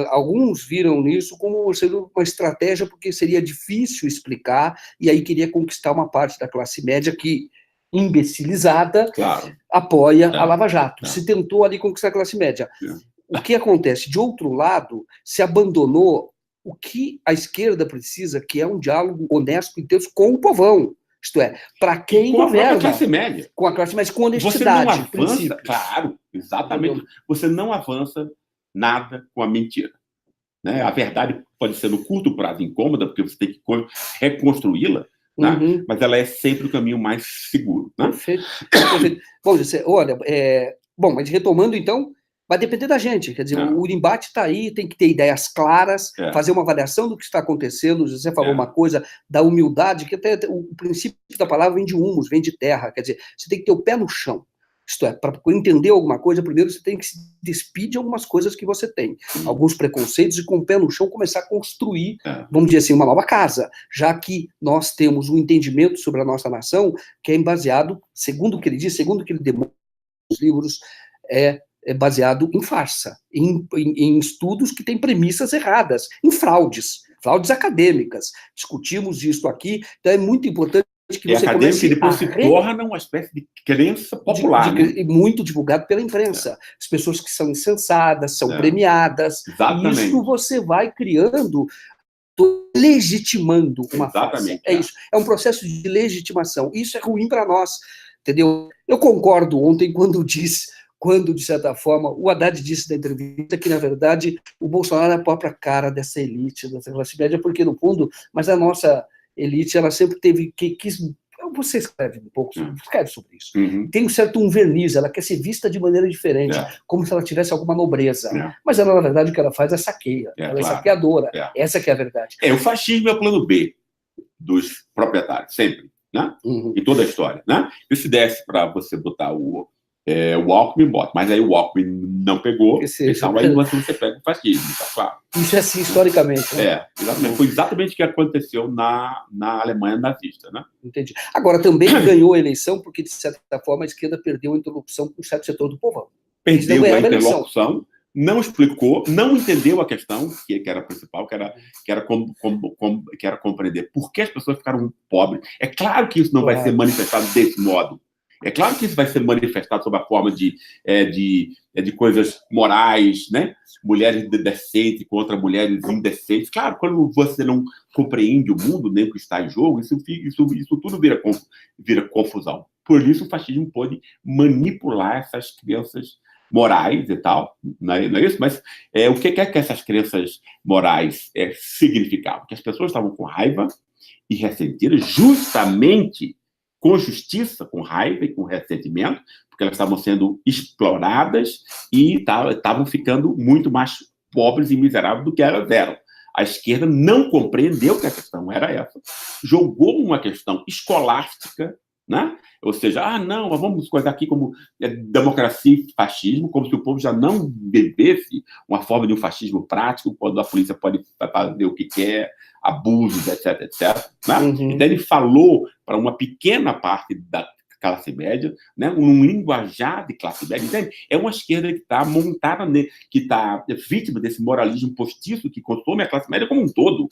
Alguns viram nisso como sendo uma estratégia porque seria difícil explicar e aí queria conquistar uma parte da classe média que, imbecilizada, claro, apoia a Lava Jato. Se tentou ali conquistar a classe média. O que acontece? De outro lado, se abandonou o que a esquerda precisa, que é um diálogo honesto e intenso com o povão. Isto é, para quem governa. Com a classe média. Com a classe média, com honestidade. Você não avança, claro, exatamente. Entendeu? Você não avança nada com a mentira. Né? A verdade pode ser no curto prazo incômoda, porque você tem que reconstruí-la, né? Mas ela é sempre o caminho mais seguro. Né? Perfeito. Perfeito. Bom, olha, bom, mas retomando então, vai depender da gente, quer dizer, o embate está aí, tem que ter ideias claras, fazer uma avaliação do que está acontecendo. Você falou uma coisa da humildade, que até o princípio da palavra vem de humus, vem de terra, quer dizer, você tem que ter o pé no chão. Isto é, para entender alguma coisa, primeiro você tem que se despir de algumas coisas que você tem, alguns preconceitos, e com o pé no chão começar a construir, vamos dizer assim, uma nova casa, já que nós temos um entendimento sobre a nossa nação que é baseado, segundo o que ele diz, segundo o que ele demonstra nos livros, é baseado em farsa, em estudos que têm premissas erradas, em fraudes acadêmicas. Discutimos isso aqui, então é muito importante que você comece que depois se torna uma espécie de crença popular. Muito divulgado pela imprensa. As pessoas que são insensadas, são premiadas. Exatamente. E isso você vai criando, legitimando uma farsa. É isso. É um processo de legitimação. Isso é ruim para nós, entendeu? Eu concordo ontem quando, de certa forma, o Haddad disse na entrevista que, na verdade, o Bolsonaro é a própria cara dessa elite, dessa classe média, porque, no fundo, mas a nossa elite, ela sempre quis Você escreve um pouco, escreve sobre isso. Uhum. Tem um verniz, ela quer ser vista de maneira diferente, como se ela tivesse alguma nobreza. Mas ela, na verdade, o que ela faz é saqueia. Ela é saqueadora. Essa que é a verdade. O fascismo é o plano B dos proprietários, sempre, né? Em toda a história, né? E se desse para você botar o Alckmin, bota. Mas aí o Alckmin não pegou, então aí você pega o fascismo, tá claro. Isso é assim, historicamente. Né? Exatamente. Foi exatamente o que aconteceu na Alemanha nazista, né? Entendi. Agora, também ganhou a eleição porque, de certa forma, a esquerda perdeu a interlocução com um certo setor do povão. Perdeu a interlocução, não explicou, não entendeu a questão, que era a principal, que era compreender por que as pessoas ficaram pobres. É claro que isso não vai ser manifestado desse modo. É claro que isso vai ser manifestado sob a forma de coisas morais, né? Mulheres decentes contra mulheres indecentes. Claro, quando você não compreende o mundo, nem o que está em jogo, isso tudo vira confusão. Por isso o fascismo pôde manipular essas crenças morais e tal, não é isso? Mas o que essas crenças morais significavam? Que as pessoas estavam com raiva e ressentidas justamente com justiça, com raiva e com ressentimento, porque elas estavam sendo exploradas e estavam ficando muito mais pobres e miseráveis do que elas eram. A esquerda não compreendeu que a questão era essa, jogou uma questão escolástica, né? Ou seja, não, vamos coisar aqui como democracia e fascismo, como se o povo já não vivesse uma forma de um fascismo prático, quando a polícia pode fazer o que quer, abusos, etc, etc. Né? Então ele falou para uma pequena parte da classe média, né? Um linguajar de classe média. Entende? É uma esquerda que está montada, que está vítima desse moralismo postiço que consome a classe média como um todo.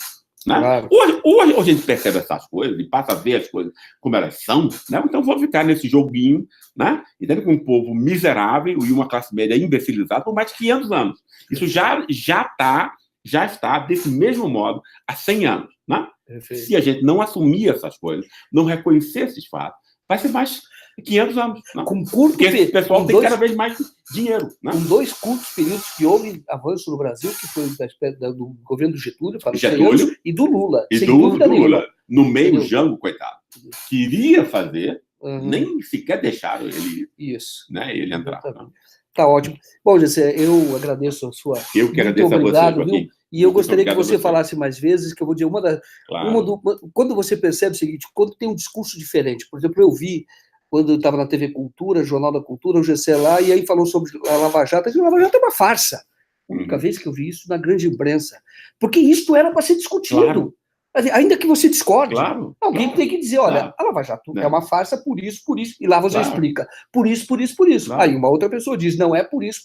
Né? Claro. Hoje a gente percebe essas coisas e passa a ver as coisas como elas são, né? Então vou ficar nesse joguinho, né? Entende? Com um povo miserável e uma classe média imbecilizada por mais de 500 anos. Isso já está desse mesmo modo há 100 anos. Né? Se a gente não assumir essas coisas, não reconhecer esses fatos, vai ser mais 500 anos. Né? Porque esse pessoal tem cada vez mais dinheiro. Né? Com 2 curtos períodos que houve avanço no Brasil, que foi do governo do Getúlio, e do Lula. E do Lula. No meio, o Jango, coitado, queria fazer, nem sequer deixaram ele, ele entrar. Né? Tá ótimo. Bom, Gessé, eu agradeço a sua... Eu que agradeço a você, Joaquim. E eu gostaria que você falasse mais vezes, que eu vou dizer, quando você percebe o seguinte, quando tem um discurso diferente, por exemplo, eu vi, quando eu estava na TV Cultura, Jornal da Cultura, o Gessé lá, e aí falou sobre a Lava Jato, a Lava Jato é uma farsa. A única vez que eu vi isso na grande imprensa. Porque isto era para ser discutido. Claro. Ainda que você discorde, alguém tem que dizer, olha, a Lava Jato é uma farsa por isso, e lá você explica. Por isso. Aí uma outra pessoa diz, não é por isso.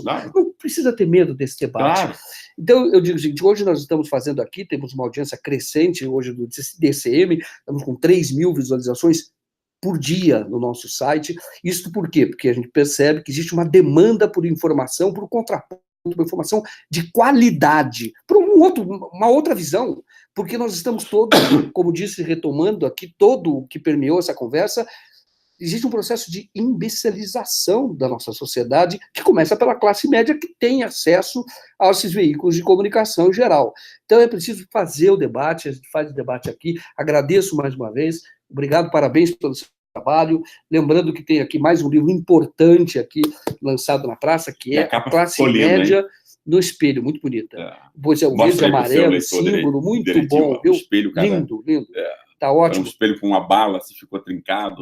Não precisa ter medo desse debate. Então, eu digo o seguinte, hoje nós estamos fazendo aqui, temos uma audiência crescente hoje do DCM, estamos com 3.000 visualizações por dia no nosso site. Isso por quê? Porque a gente percebe que existe uma demanda por informação, por contraponto, uma informação de qualidade, por uma outra visão, porque nós estamos todos, como disse, retomando aqui, todo o que permeou essa conversa, existe um processo de imbecilização da nossa sociedade, que começa pela classe média, que tem acesso a esses veículos de comunicação em geral. Então é preciso fazer o debate, a gente faz o debate aqui, agradeço mais uma vez, obrigado, parabéns pelo seu trabalho, lembrando que tem aqui mais um livro importante aqui, lançado na praça, que é A Classe Média no Espelho, muito bonita. Pois é, o verde e amarelo, símbolo, muito bom, viu? Espelho, lindo. Tá ótimo. É um espelho com uma bala, se ficou trincado.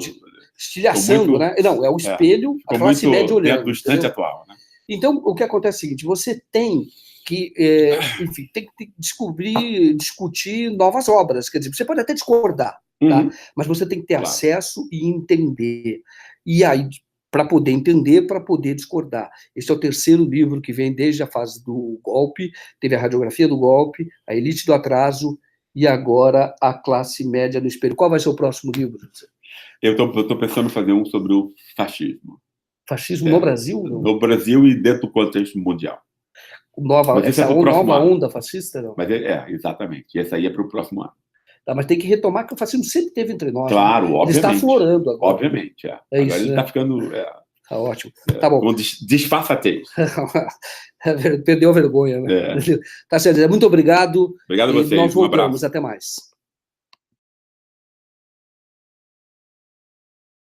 Estilhaçando, né? Não, é o espelho, a classe média olhando. Dentro do instante atual, né? Então, o que acontece é o seguinte, você tem que, enfim, tem que discutir novas obras, quer dizer, você pode até discordar, tá? Mas você tem que ter acesso e entender. E aí, para poder entender, para poder discordar. Esse é o 3º livro que vem desde a fase do golpe, teve a radiografia do golpe, a elite do atraso, e agora a classe média no espelho. Qual vai ser o próximo livro? Eu estou pensando em fazer um sobre o fascismo. Fascismo no Brasil? Não? No Brasil e dentro do contexto mundial. Essa nova onda fascista? Não? Mas exatamente. E essa aí é para o próximo ano. Tá, mas tem que retomar que o fascismo sempre teve entre nós. Claro, né? Obviamente. Ele está aflorando agora. Obviamente, É agora isso, ele está ficando... Tá ótimo. Tá bom. Com disfarçatez. Perdeu a vergonha, né? Tá certo. Muito obrigado. Obrigado a vocês. Nós voltamos. Até mais.